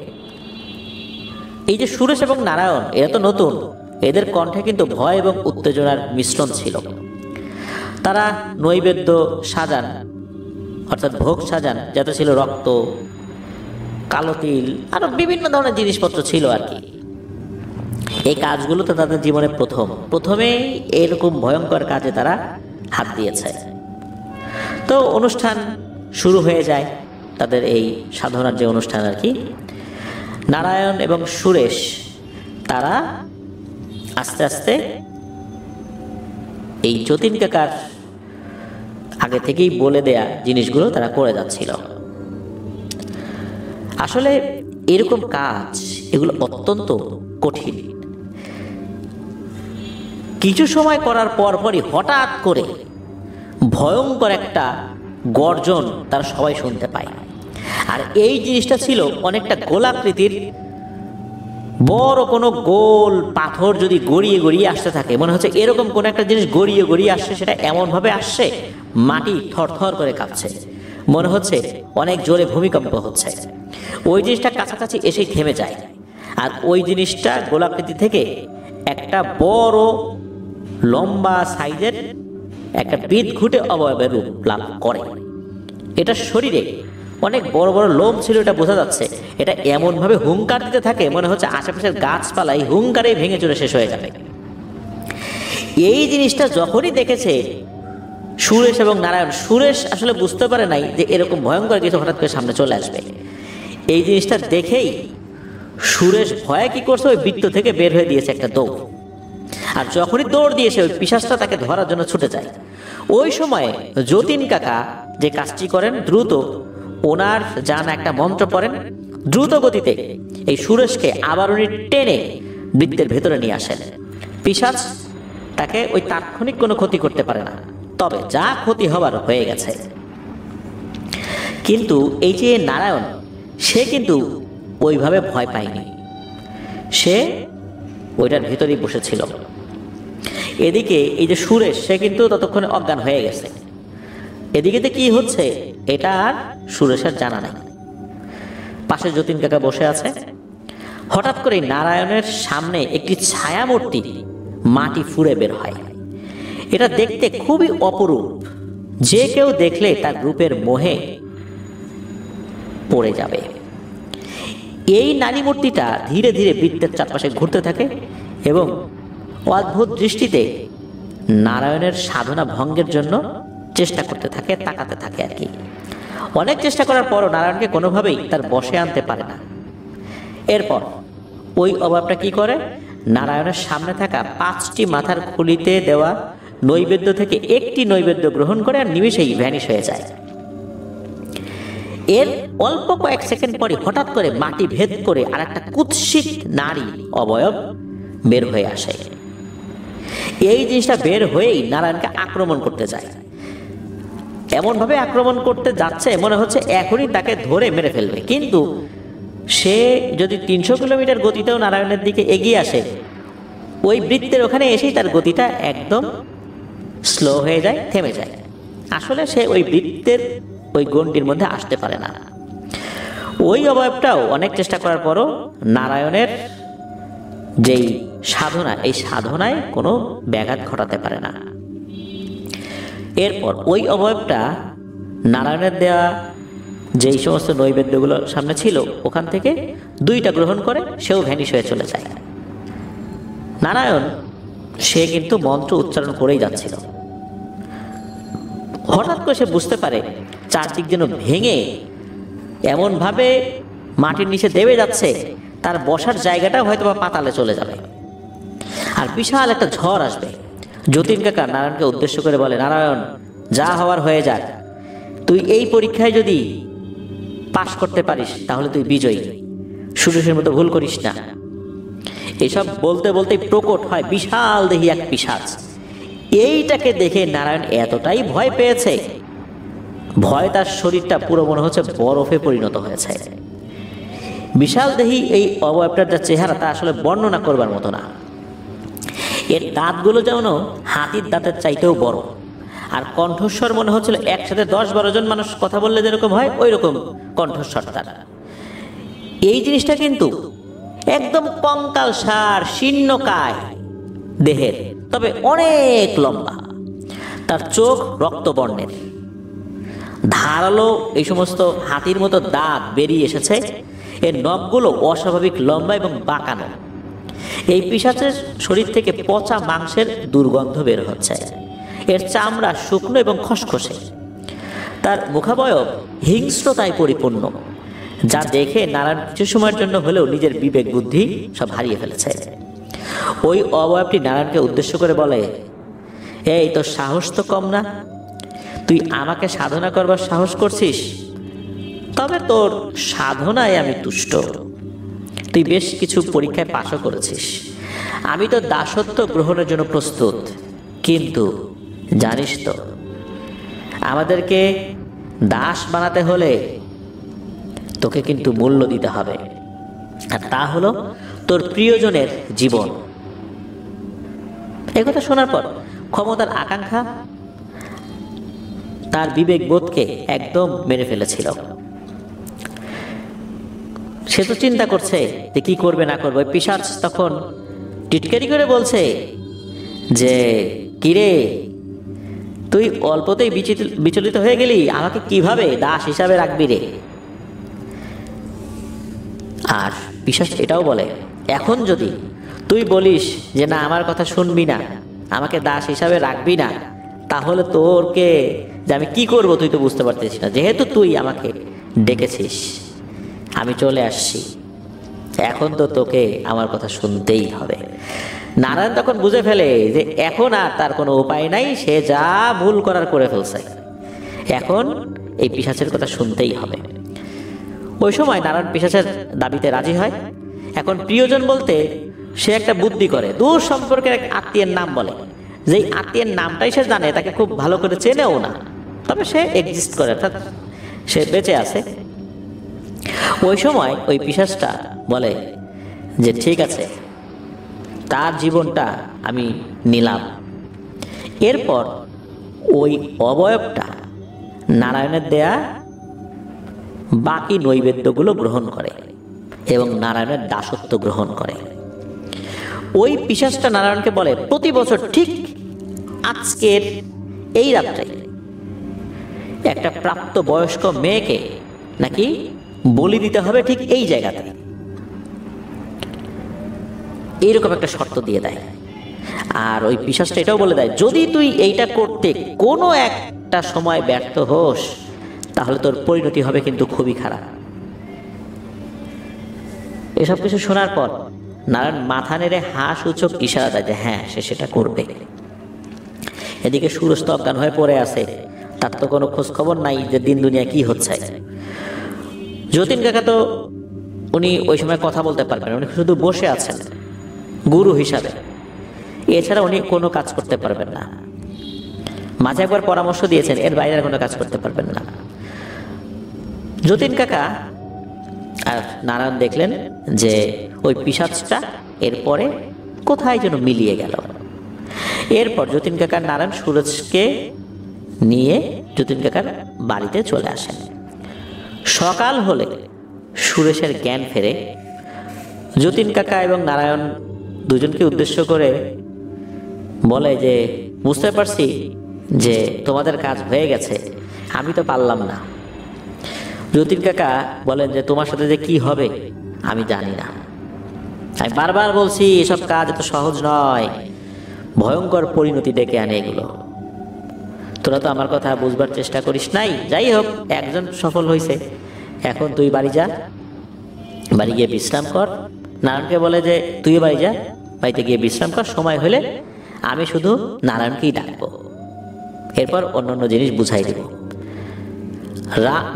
এই যে সুরেশ এবং নারায়ণ, এরা তো নতুন, এদের কণ্ঠে কিন্তু ভয় এবং উত্তেজনার মিশ্রণ ছিল। তারা নৈবেদ্য সাজান, অর্থাৎ ভোগ সাজান, যাতে ছিল রক্ত, কালো তিল, আরো বিভিন্ন ধরনের জিনিসপত্র ছিল আর কি। এই কাজগুলো তো তাদের জীবনে প্রথমেই এরকম ভয়ঙ্কর কাজে তারা হাত দিয়েছে। তো অনুষ্ঠান শুরু হয়ে যায়, তাদের এই সাধনার যে অনুষ্ঠান আর কি। নারায়ণ এবং সুরেশ তারা আস্তে আস্তে এই যতীন কাকার আগে থেকেই বলে দেয়া জিনিসগুলো তারা করে যাচ্ছিল। আসলে এরকম কাজ এগুলো অত্যন্ত কঠিন। কিছু সময় করার পরই হঠাৎ করে ভয়ঙ্কর একটা গর্জন তারা সবাই শুনতে পায়। আর এই জিনিসটা ছিল অনেকটা গোলাকৃতির। বড় কোনো গোল পাথর যদি গড়িয়ে গড়িয়ে আসতে থাকে, মনে হচ্ছে এরকম কোন একটা জিনিস গড়িয়ে গড়িয়ে আসছে, সেটা এমনভাবে আসছে মাটি থরথর করে কাঁপছে। মনে হচ্ছে অনেক জোরে ভূমিকম্প হচ্ছে। ওই জিনিসটা কাছাকাছি এসেই থেমে যায়, আর ওই জিনিসটা গোলাকৃতি থেকে একটা বড় লম্বা সাইজের একটা বিদঘুটে অবয়বের রূপ লাভ করে। এটা শরীরে অনেক বড় বড় লোম ছিল, এটা বোঝা যাচ্ছে। এটা এমনভাবে হুঙ্কার দিতে থাকে, মনে হচ্ছে আশেপাশের গাছপালাই হুঙ্কারে ভেঙে চুরে শেষ হয়ে যাবে। এই জিনিসটা যখনই দেখেছে সুরেশ এবং নারায়ণ, সুরেশ আসলে বুঝতে পারে নাই যে এরকম ভয়ঙ্কর কিছু হঠাৎ করে সামনে চলে আসবে। এই জিনিসটা দেখেই সুরেশ ভয়ে কি করছে, ওই বৃত্ত থেকে বের হয়ে দিয়েছে একটা দৌড়। আর যখনই দৌড় দিয়েছে, ওই পিশাচটা তাকে ধরার জন্য ছুটে যায়। ওই সময় যতীন কাকা যে কাজটি করেন, দ্রুত ওনার জানা একটা মন্ত্র পড়েন, দ্রুত গতিতে এই সুরেশকে আবার উনি টেনে বৃত্তের ভেতরে নিয়ে আসেন। পিশাচ তাকে ওই তাৎক্ষণিক কোনো ক্ষতি করতে পারে না, তবে যা ক্ষতি হবার হয়ে গেছে। কিন্তু এই যে নারায়ণ, সে কিন্তু ওইভাবে ভয় পায়নি, সে ওইটার ভেতরেই বসেছিল। এদিকে এই যে সুরেশ, সে কিন্তু ততক্ষণে অজ্ঞান হয়ে গেছে। এদিকে কি হচ্ছে এটা আর সুরেশের জানা নাই। পাশে যতীন কাকা বসে আছে। হঠাৎ করে নারায়ণের সামনে একটি ছায়ামূর্তি মাটি ফুঁড়ে বের হয়। এটা দেখতে খুবই অপরূপ, যে কেউ দেখলে তার রূপের মোহে পড়ে যাবে। এই নারী মূর্তিটা ধীরে ধীরে বৃত্তের চারপাশে ঘুরতে থাকে এবং অদ্ভুত দৃষ্টিতে নারায়ণের সাধনা ভঙ্গের জন্য চেষ্টা করতে থাকে, তাকাতে থাকে আর কি। অনেক চেষ্টা করার পরও নারায়ণকে কোনোভাবেই তার বশে আনতে পারে না। এরপর ওই অভাবটা কি করে, নারায়ণের সামনে থাকা 5টি মাথার খুলিতে দেওয়া নৈবেদ্য থেকে একটি নৈবেদ্য গ্রহণ করে আর নিমিষেই ভ্যানিশ হয়ে যায়। এর অল্প কয়েক সেকেন্ড পরে হঠাৎ করে মাটি ভেদ করে আর একটা কুৎসিত নারী অবয়ব বের হয়ে আসে। এই জিনিসটা বের হয়েই নারায়ণকে আক্রমণ করতে যায়। এমনভাবে আক্রমণ করতে যাচ্ছে মনে হচ্ছে এখনই তাকে ধরে মেরে ফেলবে, কিন্তু সে যদি 300 কিলোমিটার গতিতেও নারায়ণের দিকে এগিয়ে আসে, ওই বৃত্তের ওখানে এসেই তার গতিটা একদম স্লো হয়ে যায়, থেমে যায়। আসলে সে ওই বৃত্তের ওই গণ্ডির মধ্যে আসতে পারে না। ওই অবয়বটাও অনেক চেষ্টা করার পরও নারায়ণের যেই সাধনা, এই সাধনায় কোনো ব্যাঘাত ঘটাতে পারে না। এরপর ওই অবয়বটা নারায়ণের দেওয়া যেই সমস্ত নৈবেদ্যগুলো সামনে ছিল ওখান থেকে 2টা গ্রহণ করে সেও ভ্যানিশ হয়ে চলে যায়। নারায়ণ সে কিন্তু মন্ত্র উচ্চারণ করেই যাচ্ছিল। হঠাৎ করে সে বুঝতে পারে চারদিক যেন ভেঙে এমনভাবে মাটির নিচে দেবে যাচ্ছে, তার বসার জায়গাটা হয়তো বা পাতালে চলে যাবে আর বিশাল একটা ঝড় আসবে। যতীন কাকা নারায়ণকে উদ্দেশ্য করে বলে, নারায়ণ, যা হওয়ার হয়ে যাক, তুই এই পরীক্ষায় যদি পাশ করতে পারিস তাহলে তুই বিজয়ী, সুরেশের মতো ভুল করিস না। এসব বলতে বলতেই প্রকট হয় বিশাল দেহি এক পিশাচ। এইটাকে দেখে নারায়ণ এতটাই ভয় পেয়েছে, ভয় তার শরীরটা পুরো মনে হচ্ছে বরফে পরিণত হয়েছে। বিশাল দেহি এই অবয়বটার যা চেহারা তা আসলে বর্ণনা করবার মতো না। এর দাঁতগুলো যেন হাতির দাঁতের চাইতেও বড়, আর কণ্ঠস্বর মনে হচ্ছিল একসাথে 10-12 জন মানুষ কথা বললে যেরকম হয় ওই রকম কণ্ঠস্বর তার। এই জিনিসটা কিন্তু একদম কঙ্কাল সার শীর্ণকায় দেহের, তবে অনেক লম্বা। তার চোখ রক্তবর্ণের, ধারালো এই সমস্ত হাতির মতো দাঁত বেরিয়ে এসেছে। এর নখগুলো অস্বাভাবিক লম্বা এবং বাঁকানো। এই পিশাচের শরীর থেকে পচা মাংসের দুর্গন্ধ বের হচ্ছে। এর চামড়া শুকনো এবং খসখসে। তার মুখাবয়ব হিংস্রতায় পরিপূর্ণ, যা দেখে নারায়ণ কিছু সময়ের জন্য হলেও নিজের বিবেক বুদ্ধি সব হারিয়ে ফেলেছে। ওই অবয়বটি নারায়ণকে উদ্দেশ্য করে বলে, এই তোর সাহস তো কম না, তুই আমাকে সাধনা করবার সাহস করছিস? তবে তোর সাধনায় আমি তুষ্ট। তুই বেশ কিছু পরীক্ষায় পাশও করেছিস, আমি তো দাসত্ব গ্রহণের জন্য প্রস্তুত। কিন্তু জানিস তো, আমাদেরকে দাস বানাতে হলে তোকে কিন্তু মূল্য দিতে হবে, আর তা হলো তোর প্রিয়জনের জীবন। একথা শোনার পর ক্ষমতার আকাঙ্ক্ষা তার বিবেক বোধকে একদম মেরে ফেলেছিল। সে তো চিন্তা করছে যে কি করবে না করবে। পিশাচ তখন টিটকারি করে বলছে যে, কিরে, তুই অল্পতেই বিচলিত হয়ে গেলি, আমাকে কিভাবে দাস হিসাবে রাখবি রে? আর পিশাচ এটাও বলে, এখন যদি তুই বলিস যে না, আমার কথা শুনবি না, আমাকে দাস হিসাবে রাখবি না, তাহলে তোরকে যে আমি কি করব তুই তো বুঝতে পারতেছিস না। যেহেতু তুই আমাকে ডেকেছিস, আমি চলে আসছি, এখন তো তোকে আমার কথা শুনতেই হবে। নারায়ণ তখন বুঝে ফেলে যে এখন আর তার কোনো উপায় নাই, সে যা ভুল করার করে ফেলছে, এখন এই পিশাচের কথা শুনতেই হবে। ওই সময় নারায়ণ পিশাচের দাবিতে রাজি হয়। এখন প্রিয়জন বলতে সে একটা বুদ্ধি করে, দূর সম্পর্কের এক আত্মীয়ের নাম বলে, যেই আত্মীয়ের নামটাই সে জানে, তাকে খুব ভালো করে চেনেও না, তবে সে এক্সিস্ট করে, অর্থাৎ সে বেঁচে আছে। ওই সময় ওই পিশাচটা বলে যে ঠিক আছে, তার জীবনটা আমি নিলাম। এরপর ওই অবয়বটা নারায়ণের দেয়া বাকি নৈবেদ্যগুলো গ্রহণ করে এবং নারায়ণের দাসত্ব গ্রহণ করে। ওই পিশাচটা নারায়ণকে বলে, প্রতি বছর ঠিক আজকের এই রাত্রে একটা প্রাপ্ত বয়স্ক মেয়েকে নাকি বলি দিতে হবে ঠিক এই জায়গাতে। এইরকম একটা শর্ত দিয়ে দেয়। আর ওই পিশাচটা এটাও বলে দেয়, যদি তুই এইটা করতে কোনো একটা সময় ব্যর্থ হোস, তাহলে তোর পরিণতি হবে কিন্তু খুবই খারাপ। এসব কিছু শোনার পর নারায়ণ মাথা নেড়ে সূচক ইশারা দেয় যে হ্যাঁ, সে সেটা করবে। এদিকে সুরজ তো অজ্ঞান হয়ে পড়ে আছে, তার তো কোনো খোঁজ খবর নাই যে দিন দুনিয়া কি হচ্ছে। যতীন কাকা তো উনি ওই সময় কথা বলতে পারবেন, উনি শুধু বসে আছেন গুরু হিসাবে, এছাড়া উনি কোনো কাজ করতে পারবেন না। মাঝে একবার পরামর্শ দিয়েছেন, এর বাইরে আর কোনো কাজ করতে পারবেন না। যতীন কাকা আর নারায়ণ দেখলেন যে ওই পিশাচটা এরপরে কোথায় যেন মিলিয়ে গেল। এরপর যতীন কাকার নারায়ণ সুরজকে নিয়ে যতীন কাকার বাড়িতে চলে আসেন। সকাল হলে সুরেশের জ্ঞান ফেরে। যতীন কাকা এবং নারায়ণ দুজনকে উদ্দেশ্য করে বলে যে, বুঝতে পারছি যে তোমাদের কাজ হয়ে গেছে, আমি তো পারলাম না। যতীন কাকা বলেন যে, তোমার সাথে যে কি হবে আমি জানি না, আমি বারবার বলছি এসব কাজ এত সহজ নয়, ভয়ঙ্কর পরিণতি ডেকে আনে এগুলো। তোরা তো আমার কথা বুঝবার চেষ্টা করিস নাই। যাই হোক, একজন সফল হয়েছে, এখন তুই বাড়ি যা, বাড়ি গিয়ে বিশ্রাম কর। নারায়ণকে বলে যে তুই বাড়ি যা, বাড়িতে গিয়ে বিশ্রাম কর, সময় হলে আমি শুধু নারায়ণকেই ডাকবো, এরপর অন্যান্য জিনিস বুঝাই দেব।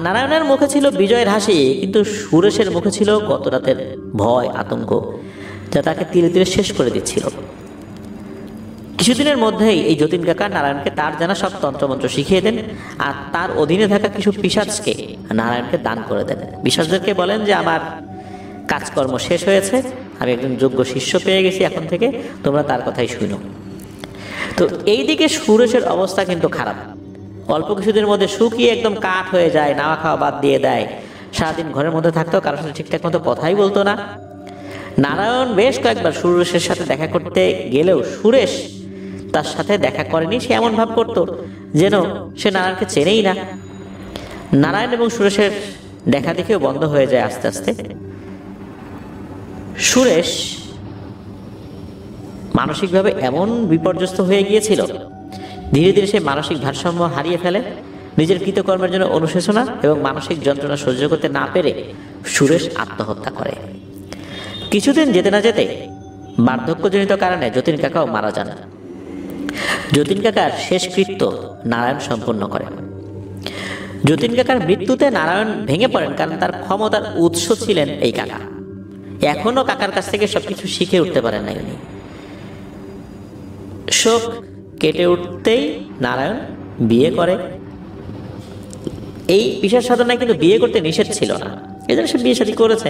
নারায়ণের মুখে ছিল বিজয়ের হাসি, কিন্তু সুরেশের মুখে ছিল গত রাতের ভয়, আতঙ্ক, যা তাকে ধীরে ধীরে শেষ করে দিচ্ছিল। কিছুদিনের মধ্যেই এই যতীন কাকা নারায়ণকে তার জানা সব তন্ত্রমন্ত্র শিখিয়ে দেন, আর তার অধীনে থাকা কিছু পিশাচকে নারায়ণকে দান করে দেন। পিশাচদেরকে বলেন যে আমার কাজকর্ম শেষ হয়েছে, আমি একজন যোগ্য শিষ্য পেয়ে গেছি, এখন থেকে তোমরা তার কথাই শুনো। তো এইদিকে সুরেশের অবস্থা কিন্তু খারাপ। অল্প কিছুদিনের মধ্যে শুকিয়ে একদম কাঠ হয়ে যায়, নাওয়া খাওয়া বাদ দিয়ে দেয়, সারাদিন ঘরের মধ্যে থাকতো, কারোর সাথে ঠিকঠাক মতো কথাই বলতো না। নারায়ণ বেশ কয়েকবার সুরেশের সাথে দেখা করতে গেলেও সুরেশ তার সাথে দেখা করেনি। সে এমন ভাব করত যেন সে নারায়ণকে চেনেই না। নারায়ণ এবং সুরেশের দেখা দেখেও বন্ধ হয়ে যায় আস্তে আস্তে। সুরেশ মানসিকভাবে এমন বিপর্যস্ত হয়ে গিয়েছিল, ধীরে ধীরে সে মানসিক ভারসাম্য হারিয়ে ফেলে। নিজের কৃতকর্মের জন্য অনুশোচনা এবং মানসিক যন্ত্রণা সহ্য করতে না পেরে সুরেশ আত্মহত্যা করে। কিছুদিন যেতে না যেতে বার্ধক্যজনিত কারণে যতীন কাকাও মারা যান। যতীন কাকার শেষকৃত্য নারায়ণ সম্পন্ন করেন। যতীন কাকার মৃত্যুতে নারায়ণ ভেঙে পড়েন, কারণ তার ক্ষমতার উৎস ছিলেন এই কাকা। এখনো কাকার কাছ থেকে সবকিছু শিখে উঠতে পারেন না উনি। শোক কেটে উঠতেই নারায়ণ বিয়ে করে। এই বিশেষ সাধনায় কিন্তু বিয়ে করতে নিষেধ ছিল না, এজন্য সে বিয়ে শাদী করেছে।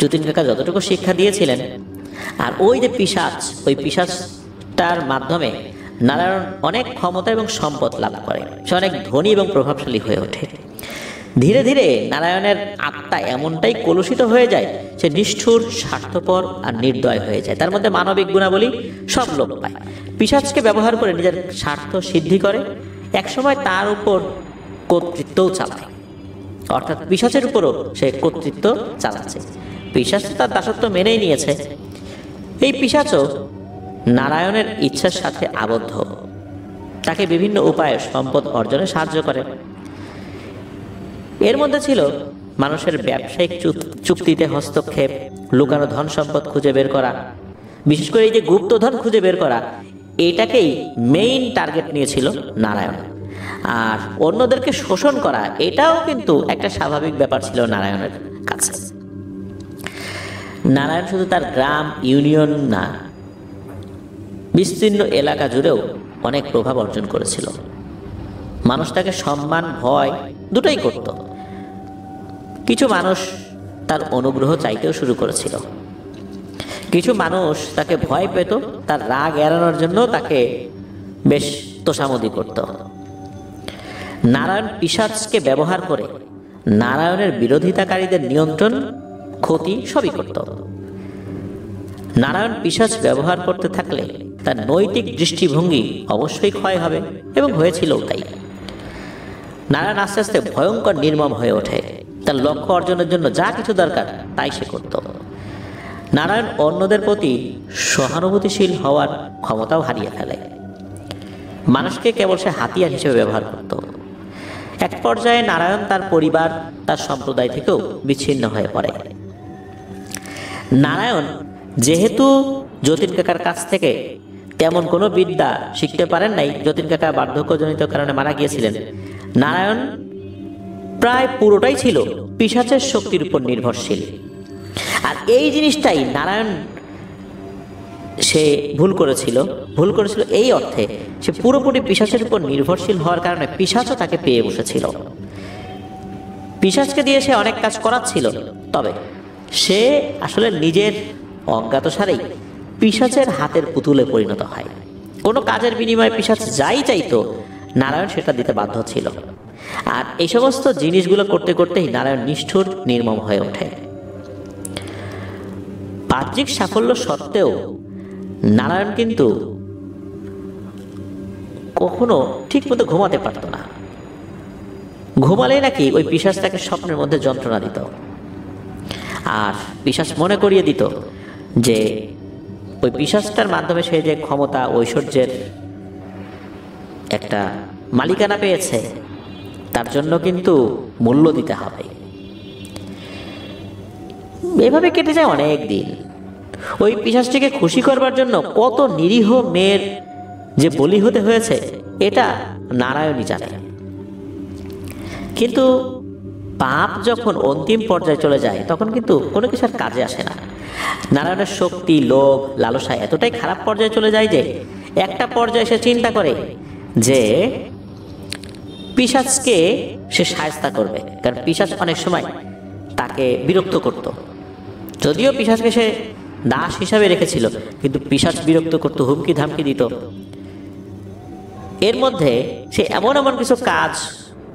যতীন কাকা যতটুকু শিক্ষা দিয়েছিলেন, আর ওই যে পিশাচ, ওই পিশাচটার মাধ্যমে নারায়ণ অনেক ক্ষমতা এবং সম্পদ লাভ করে, সে অনেক ধনী এবং প্রভাবশালী হয়ে ওঠে। ধীরে ধীরে নারায়ণের আত্মা এমনটাই কলুষিত হয়ে যায়, সে নিষ্ঠুর, স্বার্থপর আর নির্দয় হয়ে যায়। তার মধ্যে মানবিক গুণাবলী সব লোপ পায়। পিশাচকে ব্যবহার করে নিজের স্বার্থ সিদ্ধি করে, একসময় তার উপর কর্তৃত্বও চালায়, অর্থাৎ পিশাচের উপরও সে কর্তৃত্ব চালাচ্ছে। পিশাচ তার দাসত্ব মেনেই নিয়েছে। এই পিশাচও নারায়ণের ইচ্ছার সাথে আবদ্ধ, তাকে বিভিন্ন উপায়ে সম্পদ অর্জনে সাহায্য করে। এর মধ্যে ছিল মানুষের ব্যবসায়িক চুক্তিতে হস্তক্ষেপ, লুকানো ধন সম্পদ খুঁজে বের করা, বিশেষ করে এই যে গুপ্তধন খুঁজে বের করা, এটাকেই মেইন টার্গেট নিয়েছিল নারায়ণ। আর অন্যদেরকে শোষণ করা, এটাও কিন্তু একটা স্বাভাবিক ব্যাপার ছিল নারায়ণের কাছে। নারায়ণ শুধু তার গ্রাম, ইউনিয়ন না, বিস্তীর্ণ এলাকা জুড়েও অনেক প্রভাব অর্জন করেছিল। মানুষ তাকে সম্মান, ভয় দুটোই করত। কিছু মানুষ তার অনুগ্রহ চাইতেও শুরু করেছিল, কিছু মানুষ তাকে ভয় পেত, তার রাগ এড়ানোর জন্য তাকে বেশ তোষামদি করত। নারায়ণ পিশাচকে ব্যবহার করে নারায়ণের বিরোধিতাকারীদের নিয়ন্ত্রণ, ক্ষতি সবই করত। নারায়ণ পিশাচ ব্যবহার করতে থাকলে তার নৈতিক দৃষ্টিভঙ্গি অবশ্যই ক্ষয় হবে, এবং হয়েছিল তাই। নারায়ণ আস্তে আস্তে ভয়ঙ্কর নির্মম হয়ে ওঠে। তার লক্ষ্য অর্জনের জন্য যা কিছু দরকার তাই সে করত। নারায়ণ অন্যদের প্রতি সহানুভূতিশীল হওয়ার ক্ষমতাও হারিয়ে ফেলে। মানুষকে কেবল সে হাতিয়ার হিসেবে ব্যবহার করত। এক পর্যায়ে নারায়ণ তার পরিবার, তার সম্প্রদায় থেকেও বিচ্ছিন্ন হয়ে পড়ে। নারায়ণ যেহেতু যতীন কাকার কাছ থেকে তেমন কোনো বিদ্যা শিখতে পারেন নাই, যতীন কাকা বার্ধক্যজনিত কারণে মারা গিয়েছিলেন, নারায়ণ প্রায় পুরোটাই ছিল পিশাচের শক্তির উপর নির্ভরশীল। আর এই জিনিসটাই নারায়ণ সে ভুল করেছিল এই অর্থে, সে পুরোপুরি পিশাচের উপর নির্ভরশীল হওয়ার কারণে পিশাচও তাকে পেয়ে বসেছিল। পিশাচকে দিয়ে সে অনেক কাজ করাচ্ছিল, তবে সে আসলে নিজের অজ্ঞাতসারেই পিশাচের হাতের পুতুলে পরিণত হয়। কোনো কাজের বিনিময়ে পিশাচ যাই চাইতো, নারায়ণ সেটা দিতে বাধ্য ছিল। আর এই সমস্ত জিনিসগুলো করতে করতেই নারায়ণ নিষ্ঠুর, নির্মম হয়ে ওঠে। বাহ্যিক সাফল্য সত্ত্বেও নারায়ণ কিন্তু কখনো ঠিক মতো ঘুমাতে পারত না। ঘুমালেই নাকি ওই পিশাচ তাকে স্বপ্নের মধ্যে যন্ত্রণা দিত, আর পিশাচ মনে করিয়ে দিত যে ওই পিশাচটার মাধ্যমে সে যে ক্ষমতা, ঐশ্বর্যের একটা মালিকানা পেয়েছে, তার জন্য কিন্তু মূল্য দিতে হবে। এভাবে কেটে যায় অনেক দিন। ওই পিশাচটিকে খুশি করবার জন্য কত নিরীহ মেয়ের যে বলি হতে হয়েছে, এটা নারায়ণই জানে। কিন্তু পাপ যখন অন্তিম পর্যায়ে চলে যায়, তখন কিন্তু কোনো কিছু আর কাজে আসে না। নারায়ণের শক্তি, লোভ, লালসা এতটাই খারাপ পর্যায়ে চলে যায় যে একটা পর্যায়ে সে চিন্তা করে যে পিশাচকে সে শায়েস্তা করবে, কারণ পিশাচ অনেক সময় তাকে বিরক্ত করত। যদিও পিশাচকে সে দাস হিসাবে রেখেছিল, কিন্তু পিশাচ বিরক্ত করত, হুমকি ধামকি দিত। এর মধ্যে সে এমন এমন কিছু কাজ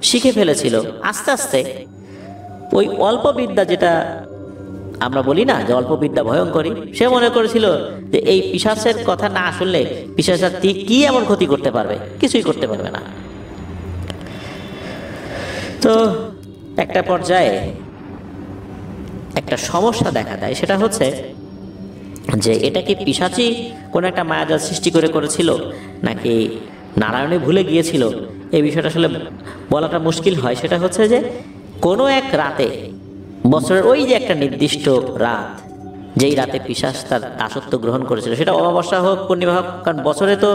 শিখে ফেলেছিল। আস্তে আস্তে ওই অল্প বিদ্যা, যেটা আমরা বলি না যে অল্প বিদ্যা ভয়ঙ্করী, সে মনে করেছিল যে এই পিশাচের কথা না শুনলে পিশাচ কি এমন ক্ষতি করতে পারবে, কিছুই করতে পারবে না। তো একটা পর্যায়ে একটা সমস্যা দেখা দেয়, সেটা হচ্ছে যে এটা কি পিশাচই কোনো একটা মায়াজাল সৃষ্টি করেছিল, নাকি নারায়ণে ভুলে গিয়েছিল, এই বিষয়টা আসলে বলাটা মুশকিল হয়। সেটা হচ্ছে যে কোনো এক রাতে, বছরের ওই যে একটা নির্দিষ্ট রাত, যেই রাতে পিশাচ তার দাসত্ব গ্রহণ করেছিল, সেটা অমাবস্যা হোক, পূর্ণিমা হোক, কারণ বছরে তো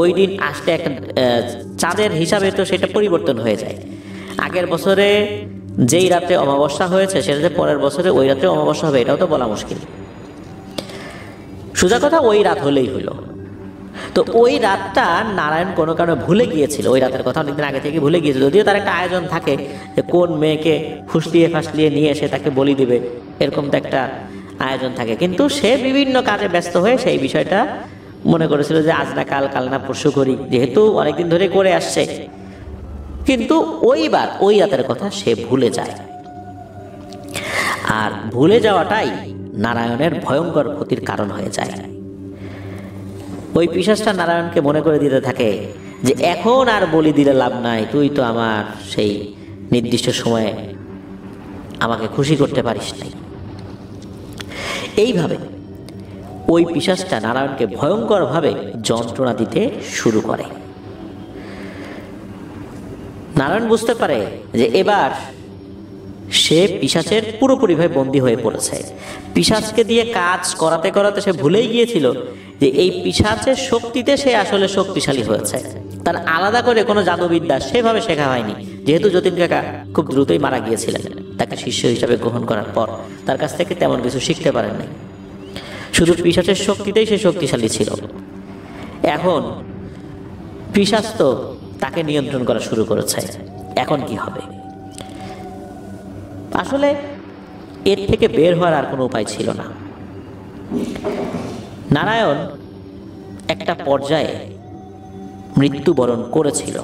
ওই দিন আসলে একটা চাঁদের হিসাবে তো সেটা পরিবর্তন হয়ে যায়। আগের বছরে যেই রাতে অমাবস্যা হয়েছে, সেটা যে পরের বছরে ওই রাতে অমাবস্যা হবে, এটাও তো বলা মুশকিল। সোজা কথা, ওই রাত হলেই হলো। তো ওই রাতটা নারায়ণ কোনো কারণে ভুলে গিয়েছিল, ওই রাতের কথা অনেকদিন আগে থেকে ভুলে গিয়েছিল। যদিও তার একটা আয়োজন থাকে যে কোন মেয়েকে ফুসলিয়ে নিয়ে এসে তাকে বলি দিবে, এরকম তো একটা আয়োজন থাকে, কিন্তু সে বিভিন্ন কাজে ব্যস্ত হয়ে সেই বিষয়টা মনে করেছিল যে আজ না কাল, কাল না পরশু করি, যেহেতু অনেকদিন ধরে করে আসছে। কিন্তু ওই রাতের কথা সে ভুলে যায়। আর ভুলে যাওয়াটাই নারায়ণের ভয়ঙ্কর ক্ষতির কারণ হয়ে যায়। ওই পিশাচটা নারায়ণকে মনে করে দিতে থাকে যে এখন আর বলি দিলে লাভ নাই, তুই তো আমার সেই নির্দিষ্ট সময়ে আমাকে খুশি করতে পারিস নাই। এইভাবে ওই পিশাচটা নারায়ণকে ভয়ঙ্করভাবে যন্ত্রণা দিতে শুরু করে। নারায়ণ বুঝতে পারে যে এবার সে পিশাচের পুরোপুরিভাবে বন্দী হয়ে পড়েছে। পিশাচকে দিয়ে কাজ করাতে করাতে সে ভুলেই গিয়েছিল যে এই পিশাচের শক্তিতে সে আসলে শক্তিশালী হয়েছে। তার আলাদা করে কোনো জাদুবিদ্যা সেভাবে শেখা হয়নি, যেহেতু যতীন কাকা খুব দ্রুতই মারা গিয়েছিলেন। তাকে শিষ্য হিসাবে গ্রহণ করার পর তার কাছ থেকে তেমন কিছু শিখতে পারেন নাই, শুধু পিশাচের শক্তিতেই সে শক্তিশালী ছিল। এখন পিশাচ তো তাকে নিয়ন্ত্রণ করা শুরু করেছে, এখন কি হবে? আসলে এর থেকে বের হওয়ার আর কোনো উপায় ছিল না। নারায়ণ একটা পর্যায়ে মৃত্যুবরণ করেছিল,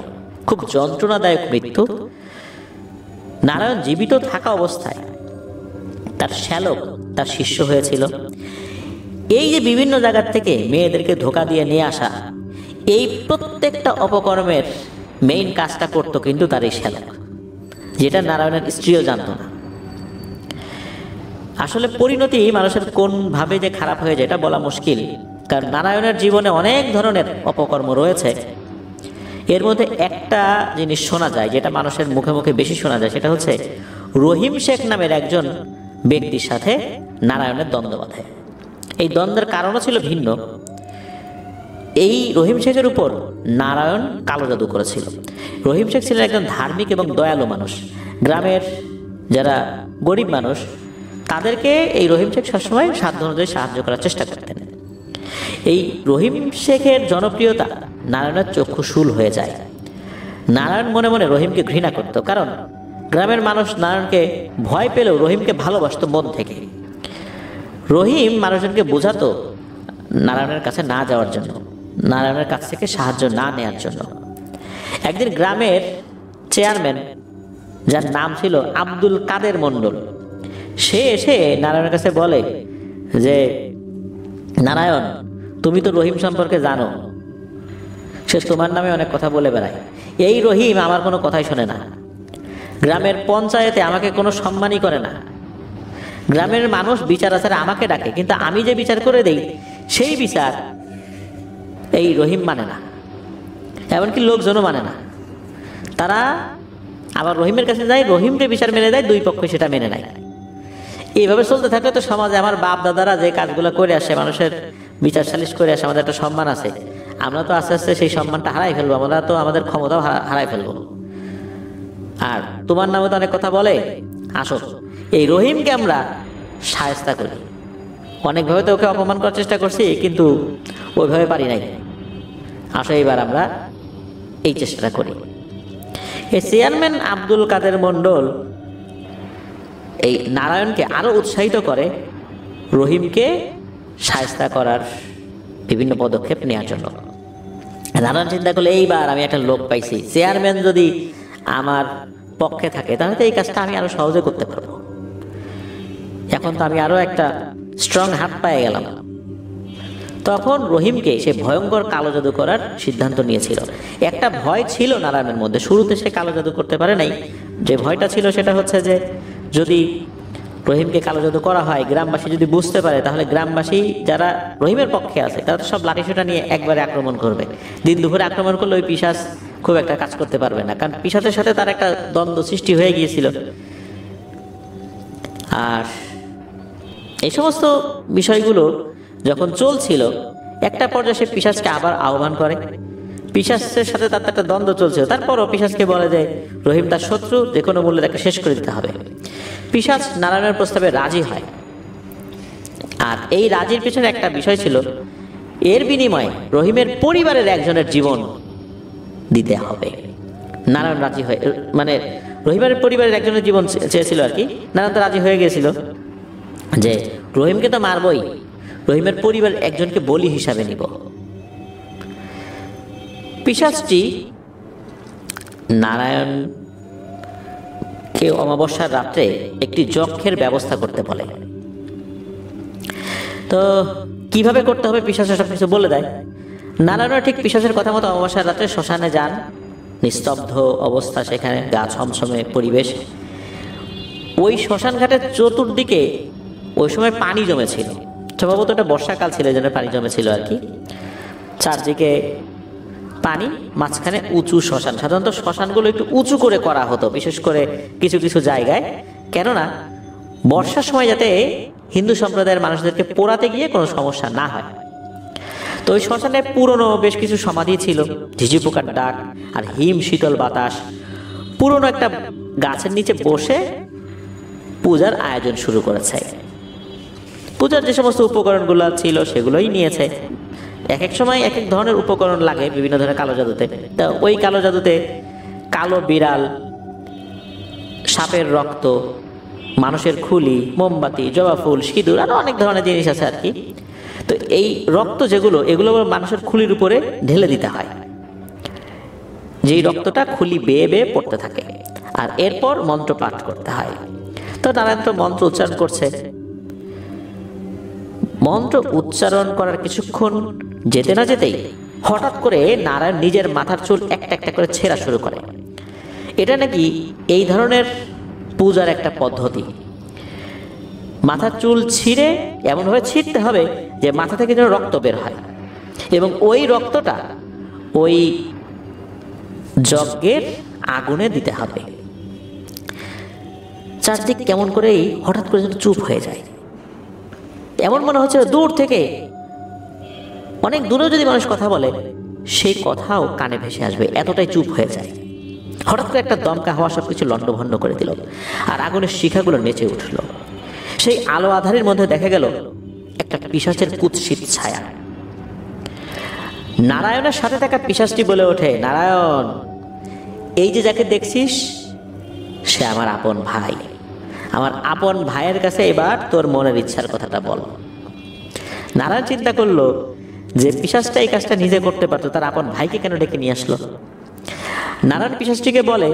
খুব যন্ত্রণাদায়ক মৃত্যু। নারায়ণ জীবিত থাকা অবস্থায় তার শ্যালক তার শিষ্য হয়েছিল। এই যে বিভিন্ন জায়গার থেকে মেয়েদেরকে ধোঁকা দিয়ে নিয়ে আসা, এই প্রত্যেকটা অপকর্মের মেইন কাজটা করতো কিন্তু তার এই শ্যালক, যেটা নারায়ণের স্ত্রীও জানত না। আসলে পরিণতি মানুষের কোন ভাবে যে খারাপ হয়ে যায় এটা বলা মুশকিল, কারণ নারায়ণের জীবনে অনেক ধরনের অপকর্ম রয়েছে। এর মধ্যে একটা জিনিস শোনা যায়, যেটা মানুষের মুখে মুখে বেশি শোনা যায়, সেটা হচ্ছে রহিম শেখ নামের একজন ব্যক্তির সাথে নারায়ণের দ্বন্দ্ব বাঁধে। এই দ্বন্দ্বের কারণও ছিল ভিন্ন। এই রহিম শেখের উপর নারায়ণ কালো জাদু করেছিল। রহিম শেখ ছিলেন একজন ধার্মিক এবং দয়ালু মানুষ। গ্রামের যারা গরিব মানুষ তাদেরকে এই রহিম শেখ সবসময় সাধ্য অনুযায়ী সাহায্য করার চেষ্টা করতেন। এই রহিম শেখের জনপ্রিয়তা নারায়ণের চক্ষুশূল হয়ে যায়। নারায়ণ মনে মনে রহিমকে ঘৃণা করত, কারণ গ্রামের মানুষ নারায়ণকে ভয় পেলেও রহিমকে ভালোবাসত মন থেকে। রহিম মানুষজনকে বোঝাতো নারায়ণের কাছে না যাওয়ার জন্য, নারায়ণের কাছ থেকে সাহায্য না নেওয়ার জন্য। একদিন গ্রামের চেয়ারম্যান, যার নাম ছিল আব্দুল কাদের মণ্ডল, সে এসে নারায়ণের কাছে বলে যে নারায়ণ, তুমি তো রহিম সম্পর্কে জানো, সে তোমার নামে অনেক কথা বলে বেড়ায়। এই রহিম আমার কোনো কথাই শোনে না, গ্রামের পঞ্চায়েতে আমাকে কোনো সম্মানই করে না। গ্রামের মানুষ বিচার আচারে আমাকে ডাকে, কিন্তু আমি যে বিচার করে দেই সেই বিচার এই রহিম মানে না, এমনকি লোকজনও মানে না। তারা আবার রহিমের কাছে যায়, রহিমকে বিচার মেনে দেয়, দুই পক্ষ সেটা মেনে নেয়। এইভাবে চলতে থাকলে তো সমাজে আমার বাপ দাদারা যে কাজগুলো করে আসে, মানুষের বিচার সালিশ করে আসে, আমাদের একটা সম্মান আছে, আমরা তো আস্তে আস্তে সেই সম্মানটা হারাই ফেলবো, আমরা তো আমাদের ক্ষমতাও হারাই ফেলবো। আর তোমার নামে তো অনেক কথা বলে, আসো এই রহিমকে আমরা শায়েস্তা করি। অনেকভাবে তো ওকে অপমান করার চেষ্টা করছি, কিন্তু ওইভাবে পারি নাই। আসো এইবার আমরা এই চেষ্টাটা করি। এই চেয়ারম্যান আব্দুল কাদের মণ্ডল এই নারায়ণকে আরো উৎসাহিত করে রহিমকে শায়েস্তা করার বিভিন্ন পদক্ষেপ নেওয়ার জন্য। নারায়ণ চিন্তা করলে এইবার আমি একটা লোক পাইছি, চেয়ারম্যান যদি আমার পক্ষে থাকে তাহলে তো এই কাজটা আমি আরো সহজে করতে পারবো। এখন তো আমি আরো একটা স্ট্রং হাত পেয়ে গেলাম। তখন রহিমকে সে ভয়ঙ্কর কালো জাদু করার সিদ্ধান্ত নিয়েছিল। একটা ভয় ছিল নারায়ণের মধ্যে, শুরুতে সে কালো জাদু করতে পারে নাই। যে ভয়টা ছিল সেটা হচ্ছে যে যদি রহিমকে কালো জাদু করা হয়, গ্রামবাসী যদি বুঝতে পারে, তাহলে গ্রামবাসী যারা রহিমের পক্ষে আছে তারা তো সব লাঠিসোঁটা নিয়ে একবারে আক্রমণ করবে। দিন দুপুরে আক্রমণ করলে ওই পিশাচ খুব একটা কাজ করতে পারবে না, কারণ পিশাচের সাথে তার একটা দ্বন্দ্ব সৃষ্টি হয়ে গিয়েছিল। আর এই সমস্ত বিষয়গুলো যখন চলছিল, একটা পর্যায়ে সে পিশাচকে আবার আহ্বান করে। পিশাচের সাথে তার একটা দ্বন্দ্ব চলছিল, তারপরও পিশাচকে বলে যে রহিম তার শত্রু, যে কোনো মূল্যে তাকে শেষ করে দিতে হবে। পিশাচ নারায়ণের প্রস্তাবে রাজি হয়। আর এই রাজির পিছনে একটা বিষয় ছিল, এর বিনিময়ে রহিমের পরিবারের একজনের জীবন দিতে হবে। নারায়ণ রাজি হয়, মানে রহিমের পরিবারের একজনের জীবন চেয়েছিল আর কি। নারায়ণ তো রাজি হয়ে গিয়েছিল যে রহিমকে তো মারবই, রহিমের পরিবারের একজনকে বলি হিসাবে নিব। পিশাচটি নারায়ণকে অমাবস্যার রাত্রে একটি যজ্ঞের ব্যবস্থা করতে বলে। তো কিভাবে করতে হবে পিশাচ সব কিছু বলে দেয়। নারায়ণ ঠিক পিশাচের কথা মতো অমাবস্যার রাত্রে শ্মশানে যান। নিস্তব্ধ অবস্থা, সেখানে গা ছমছমে পরিবেশ। ওই শ্মশান ঘাটের চতুর্দিকে ওই সময় পানি জমেছিল, সম্ভবত এটা বর্ষাকাল ছিল, যেন পানি জমেছিল আর কি। চারদিকে পানি, মাঝখানে উঁচু শ্মশান। সাধারণত শ্মশানগুলো একটু উঁচু করে করা হতো, বিশেষ করে কিছু কিছু জায়গায়, কেননা বর্ষার সময় যাতে হিন্দু সম্প্রদায়ের মানুষদেরকে পোড়াতে গিয়ে কোনো সমস্যা না হয়। তো ওই শ্মশানে পুরনো বেশ কিছু সমাধি ছিল, ঝিঝি পোকার ডাক আর হিম শীতল বাতাস। পুরনো একটা গাছের নিচে বসে পূজার আয়োজন শুরু করেছে। পূজার যে সমস্ত উপকরণগুলো ছিল সেগুলোই নিয়েছে। এক এক সময় এক এক ধরনের উপকরণ লাগে বিভিন্ন ধরনের কালো জাদুতে। তা ওই কালো জাদুতে কালো বিড়াল, সাপের রক্ত, মানুষের খুলি, মোমবাতি, জবা ফুল, সিঁদুর, আরো অনেক ধরনের জিনিস আছে আর কি। তো এই রক্ত যেগুলো, এগুলো মানুষের খুলির উপরে ঢেলে দিতে হয়, যেই রক্তটা খুলি বেয়ে বেয়ে পড়তে থাকে, আর এরপর মন্ত্র পাঠ করতে হয়। তো নারায়ণ তো মন্ত্র উচ্চারণ করছে। মন্ত্র উচ্চারণ করার কিছুক্ষণ যেতে না যেতেই হঠাৎ করে নারায়ণ নিজের মাথার চুল একটা একটা করে ছেঁড়া শুরু করে। এটা নাকি এই ধরনের পূজার একটা পদ্ধতি। মাথার চুল ছিঁড়ে এমনভাবে ছিঁড়তে হবে যে মাথা থেকে যেন রক্ত বের হয়, এবং ওই রক্তটা ওই যজ্ঞের আগুনে দিতে হবে। চারদিক কেমন করেই হঠাৎ করে যেন চুপ হয়ে যায়। এমন মনে হচ্ছে দূর থেকে, অনেক দূরেও যদি মানুষ কথা বলে সেই কথাও কানে ভেসে আসবে, এতটাই চুপ হয়ে যায়। হঠাৎ করে একটা দমকা হাওয়া সবকিছু লণ্ডভণ্ড করে দিল, আর আগুনের শিখাগুলো নেচে উঠল। সেই আলো আধারের মধ্যে দেখা গেল একটা পিশাচের কুৎসিত ছায়া। নারায়ণের সাথে থাকা পিশাচটি বলে ওঠে, নারায়ণ, এই যে যাকে দেখছিস সে আমার আপন ভাই। আমার আপন ভাইয়ের কাছে এবার তোর মনের ইচ্ছার কথাটা বল। নারায়ণ চিন্তা করলো যে পিশাচটা এই কাজটা নিজে করতে পারতো, তার আপন ভাইকে কেন ডেকে নিয়ে আসলো। নারায়ণ পিশাচটিকে বলে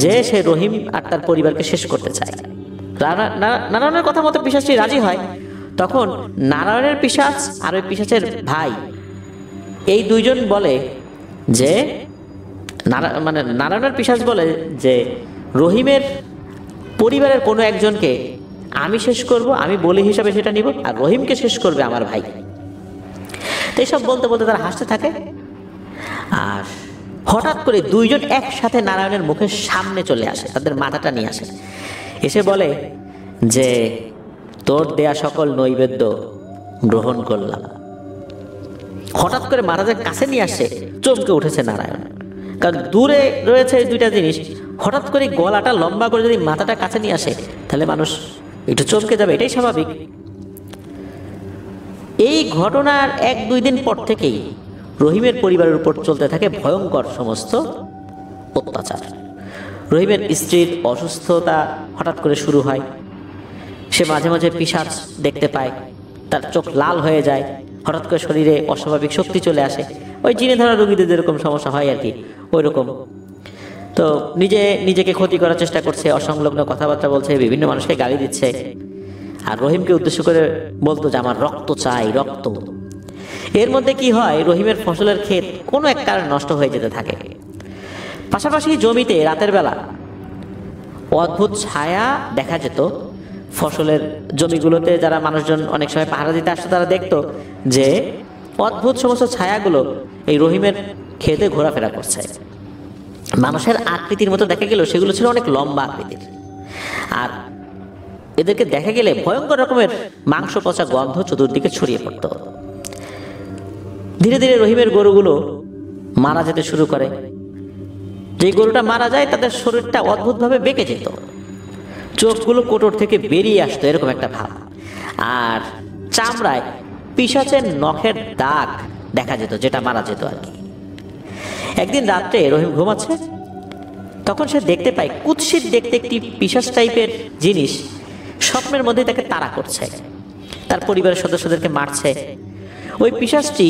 যে সে রহিম আর তার পরিবারকে শেষ করতে চায়। নারায়ণের কথা মতো পিশাচটি রাজি হয়। তখন নারায়ণের পিশাচ আর ওই পিশাচের ভাই, এই দুইজন বলে যে নারায়ণের পিশাচ বলে যে রহিমের পরিবারের কোনো একজনকে আমি শেষ করব, আমি বলি হিসাবে সেটা নিব, আর রহিমকে শেষ করবে আমার ভাই। তো এইসব বলতে বলতে তারা হাসতে থাকে। আর হঠাৎ করে দুইজন একসাথে নারায়ণের মুখের সামনে চলে আসে, তাদের মাথাটা নিয়ে আসে, এসে বলে যে তোর দেয়া সকল নৈবেদ্য গ্রহণ করলাম। হঠাৎ করে মহারাজের কাছে নিয়ে আসে, চমকে উঠেছে নারায়ণ, কারণ দূরে রয়েছে এই দুইটা জিনিস। হঠাৎ করে গলাটা লম্বা করে যদি মাথাটা কাছে নিয়ে আসে তাহলে মানুষ একটু চমকে যাবে, এটাই স্বাভাবিক। এই ঘটনার 1-2 দিন পর থেকেই রহিমের পরিবারের উপর চলতে থাকে ভয়ঙ্কর সমস্ত অত্যাচার। রহিমের স্ত্রীর অসুস্থতা হঠাৎ করে শুরু হয়। সে মাঝে মাঝে পিশাচ দেখতে পায়, তার চোখ লাল হয়ে যায়, হঠাৎ করে শরীরে অস্বাভাবিক শক্তি চলে আসে। ওই জিনে ধরা রোগীদের যেরকম সমস্যা হয় আর কি, ওই রকম। তো নিজেকে ক্ষতি করার চেষ্টা করছে, অসংলগ্ন কথাবার্তা বলছে, বিভিন্ন মানুষকে গালি দিচ্ছে, আর রহিমকে উদ্দেশ্য করে বলতো যে আমার রক্ত চাই, রক্ত। এর মধ্যে কি হয়, রহিমের ফসলের ক্ষেত কোনো এক কারণে নষ্ট হয়ে যেতে থাকে। পাশাপাশি জমিতে রাতের বেলা অদ্ভুত ছায়া দেখা যেত। ফসলের জমিগুলোতে যারা মানুষজন অনেক সময় পাহারা দিতে আসতো তারা দেখতো যে অদ্ভুত সমস্ত ছায়াগুলো এই রহিমের ক্ষেতে ঘোরাফেরা করছে। মানুষের আকৃতির মতো দেখা গেল, সেগুলো ছিল অনেক লম্বা আকৃতির। আর এদেরকে দেখা গেলে ভয়ঙ্কর রকমের মাংস পচা গন্ধ চতুর্দিকে ছড়িয়ে পড়ত। ধীরে ধীরে রহিমের গরুগুলো মারা যেতে শুরু করে। যে গরুটা মারা যায় তাদের শরীরটা অদ্ভুতভাবে বেঁকে যেত, চোখগুলো কোটর থেকে বেরিয়ে আসতো, এরকম একটা ভাব। আর চামড়ায় পিশাচের নখের দাগ দেখা যেত, যেটা মারা যেত আর কি। একদিন রাত্রে রহিম ঘুমাচ্ছে, তখন সে দেখতে পায় কুৎসিত দেখতে একটি পিশাচ টাইপের জিনিস স্বপ্নের মধ্যে তাকে তাড়া করছে, তার পরিবারের সদস্যদেরকে মারছে। ওই পিশাচটি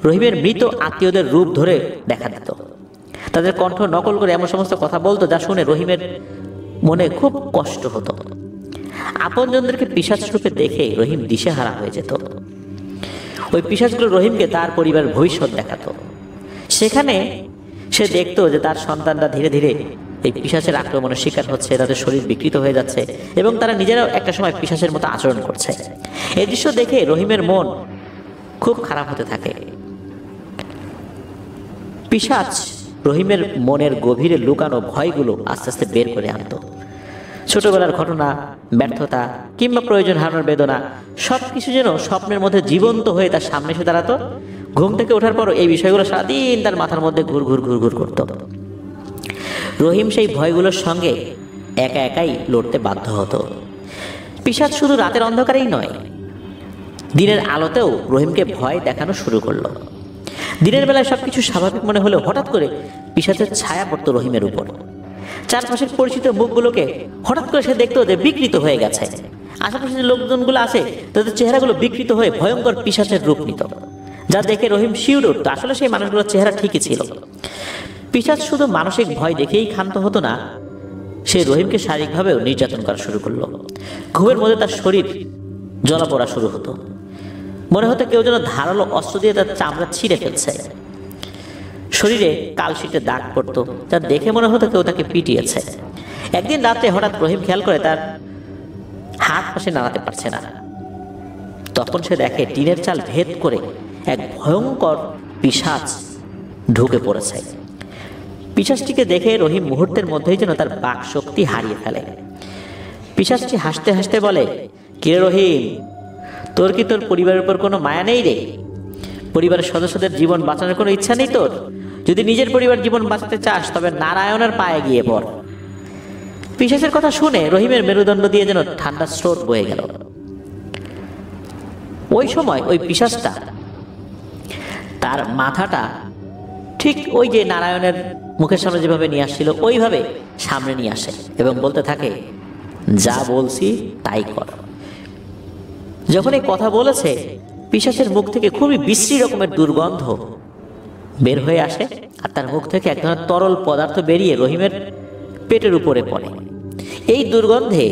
রহিমের মৃত আত্মীয়দের রূপ ধরে দেখা দিত। তাদের কণ্ঠ নকল করে এমন সমস্ত কথা বলতো যা শুনে রহিমের মনে খুব কষ্ট হতো। আপনজনদেরকে পিশাচ রূপে দেখে রহিম দিশেহারা হয়ে যেত। ওই পিশাচগুলো রহিমকে তার পরিবারের ভবিষ্যৎ দেখাতো। সেখানে সে দেখতো যে তার সন্তানরা ধীরে ধীরে এই পিশাচের আক্রমণের শিকার হচ্ছে, তাদের শরীর বিকৃত হয়ে যাচ্ছে এবং তারা নিজেরাও একটা সময় পিশাচের মতো আচরণ করছে। এই দৃশ্য দেখে রহিমের মন খুব খারাপ হতে থাকে। পিশাচ রহিমের মনের গভীরে লুকানো ভয়গুলো আস্তে আস্তে বের করে আনতো। ছোটবেলার ঘটনা, ব্যর্থতা কিংবা প্রয়োজন হারানোর বেদনা সবকিছু যেন স্বপ্নের মধ্যে জীবন্ত হয়ে তার সামনে এসে দাঁড়াতো। ঘুম থেকে ওঠার পর এই বিষয়গুলো সারাদিন তার মাথার মধ্যে ঘুর ঘুর ঘুর ঘুর করত। রহিম সেই ভয়গুলোর সঙ্গে একা একাই লড়তে বাধ্য হতো। পিশাচ শুধু রাতের অন্ধকারেই নয়, দিনের আলোতেও রহিমকে ভয় দেখানো শুরু করলো। দিনের বেলায় সবকিছু স্বাভাবিক মনে হলেও হঠাৎ করে পিশাচের ছায়া পড়তো রহিমের উপর। চারপাশের পরিচিত মুখগুলোকে হঠাৎ করে সে দেখতো যে বিকৃত হয়ে গেছে। আশেপাশে যে লোকজনগুলো আছে তাদের চেহারাগুলো বিকৃত হয়ে ভয়ঙ্কর পিশাচের রূপ নিত, যা দেখে রহিম শিউরে উঠত। আসলে সেই মানুষগুলোর চেহারা ঠিকই ছিল। পিশাচ শুধু মানসিক ভয় দেখেই ক্ষান্ত হতো না, সে রহিমকে শারীরিকভাবেও নির্যাতন করা শুরু করলো। ঘুমের মধ্যে তার শরীর জ্বলা পোড়া শুরু হতো। মনে হতো কেউ যেন ধারালো অস্ত্র দিয়ে তার চামড়া ছিঁড়ে ফেলছে। শরীরে কালশিটে দাগ পড়তো, যা দেখে মনে হতো কেউ তাকে পিটিয়েছে। একদিন রাতে হঠাৎ রহিম খেয়াল করে তার হাত পাশে নাড়াতে পারছে না। তখন সে দেখে টিনের চাল ভেদ করে এক ভয়ঙ্কর পিশাচ ঢুকে পড়েছে। পিশাচটিকে দেখে রহিম মুহূর্তের মধ্যেই যেন তার বাক শক্তি হারিয়ে ফেলে। পিশাচটি হাসতে হাসতে বলে, কে রহিম, তোর কি তোর পরিবারের উপর কোনো মায়া নেই রে? পরিবারের সদস্যদের জীবন বাঁচানোর কোনো ইচ্ছা নেই তোর? যদি নিজের পরিবার জীবন বাঁচাতে চাস তবে নারায়ণের পায়ে গিয়ে পড়। পিশাচের কথা শুনে রহিমের মেরুদণ্ড দিয়ে যেন ঠান্ডা স্রোত বয়ে গেল। ওই সময় ওই পিশাচটা তার মাথাটা ঠিক ওই যে নারায়ণের মুখের সামনে যেভাবে নিয়ে আসছিল ওইভাবে সামনে নিয়ে আসে এবং বলতে থাকে, যা বলছি তাই কর। যখন এই কথা বলেছে, পিশাচের মুখ থেকে খুবই বিশ্রী রকমের দুর্গন্ধ বের হয়ে আসে আর তার মুখ থেকে এক ধরনের তরল পদার্থ বেরিয়ে রহিমের পেটের উপরে পড়ে। এই দুর্গন্ধে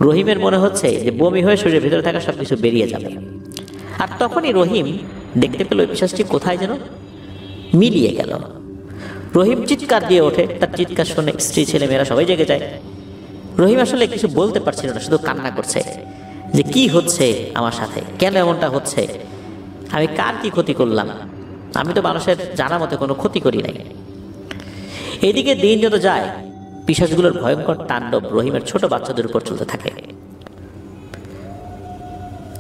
রহিমের মনে হচ্ছে যে বমি হয়ে শরীরের ভিতরে থাকা সবকিছু বেরিয়ে যাবে। আর তখনই রহিম দেখতে পেল ওই পিশাচটি কোথায় যেন মিলিয়ে গেল। রহিম চিৎকার দিয়ে ওঠে, তার চিৎকার শুনে স্ত্রী ছেলে মেয়েরা সবাই জেগে যায়। রহিম আসলে কিছু বলতে পারছিল না, শুধু কান্না করছে যে কি হচ্ছে আমার সাথে, কেন এমনটা হচ্ছে, আমি কার কি ক্ষতি করলাম? আমি তো মানুষের জানা মতে কোনো ক্ষতি করি নাই। এদিকে দিন যত যায়, পিশাচগুলোর ভয়ঙ্কর তাণ্ডব রহিমের ছোট বাচ্চাদের উপর চলতে থাকে।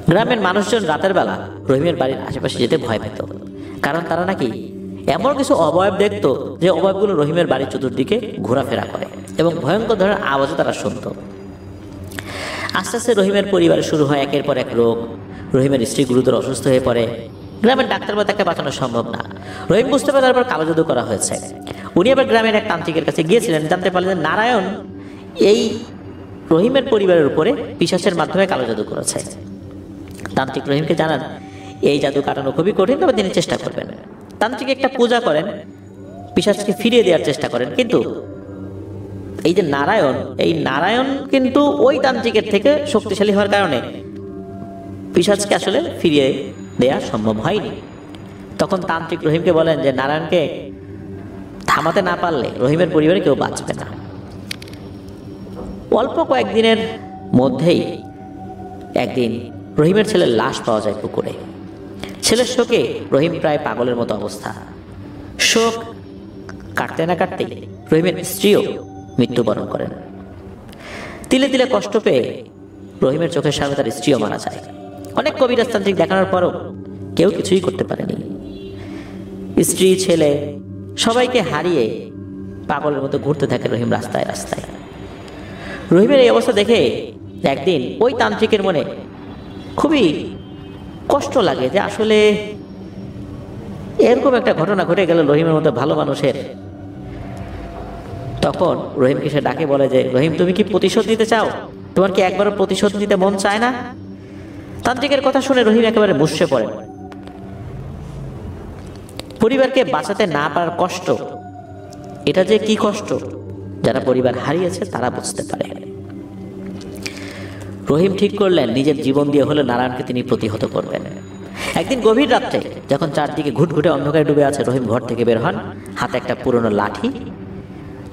গ্রামের মানুষজন রাতের বেলা রহিমের বাড়ির আশেপাশে যেতে ভয় পেত, কারণ তারা নাকি এমন কিছু অবয়ব দেখত যে অবয়বগুলো রহিমের বাড়ির চতুর্দিকে ঘোরাফেরা করে এবং ভয়ঙ্কর ধরনের আওয়াজও তারা শুনত। আস্তে আস্তে রহিমের পরিবারে শুরু হয় একের পর এক রোগ। রহিমের স্ত্রী গুরুতর অসুস্থ হয়ে পড়ে। গ্রামের ডাক্তার বা তাকে বাঁচানো সম্ভব না। রহিম বুঝতে পারে তারপর কালো জাদু করা হয়েছে। উনি আবার গ্রামের এক তান্ত্রিকের কাছে গিয়েছিলেন, জানতে পারলেন নারায়ণ এই রহিমের পরিবারের উপরে পিশাচের মাধ্যমে কালো জাদু করেছে। তান্ত্রিক রহিমকে জানান এই জাদু কাটানো খুবই কঠিন, তবে তিনি চেষ্টা করবেন। তান্ত্রিক একটা পূজা করেন, পিশাচকে ফিরিয়ে দেওয়ার চেষ্টা করেন, কিন্তু এই যে নারায়ণ, এই নারায়ণ কিন্তু ওই তান্ত্রিকের থেকে শক্তিশালী হওয়ার কারণে পিশাচকে আসলে ফিরিয়ে দেওয়া সম্ভব হয়নি। তখন তান্ত্রিক রহিমকে বলেন যে নারায়ণকে থামাতে না পারলে রহিমের পরিবারে কেউ বাঁচবে না। অল্প কয়েকদিনের মধ্যেই একদিন রহিমের ছেলের লাশ পাওয়া যায় পুকুরে। ছেলের শোকে রহিম প্রায় পাগলের মতো অবস্থা। শোক কাটতে না কাটতেই রহিমের স্ত্রীও মৃত্যুবরণ করেন। তিলে তিলে কষ্ট পেয়ে রহিমের চোখের সামনে তার স্ত্রীও মারা যায়। অনেক কবিরাজতান্ত্রিক দেখানোর পরও কেউ কিছুই করতে পারেনি। স্ত্রী ছেলে সবাইকে হারিয়ে পাগলের মতো ঘুরতে থাকে রহিম রাস্তায় রাস্তায়। রহিমের এই অবস্থা দেখে একদিন ওই তান্ত্রিকের মনে খুবই কষ্ট লাগে যে আসলে এরকম একটা ঘটনা ঘটে গেল রহিমের মতো ভালো মানুষের। তখন রহিমকে সে ডাকে বলে যে রহিম, তুমি কি প্রতিশোধ নিতে চাও? তোমার কি একবারও প্রতিশোধ নিতে মন চায় না? তান্ত্রিকের কথা শুনে রহিম একেবারে মুষড়ে পড়ে। পরিবারকে বাঁচাতে না পারার কষ্ট, এটা যে কি কষ্ট, যারা পরিবার হারিয়েছে তারা বুঝতে পারে। রহিম ঠিক করলেন নিজের জীবন দিয়ে হলে নারায়ণকে তিনি প্রতিহত করবেন। একদিন গভীর রাত্রে যখন চারদিকে ঘুটঘুটে অন্ধকারে ডুবে আছে, রহিম ঘর থেকে বের হন, হাতে একটা পুরনো লাঠি,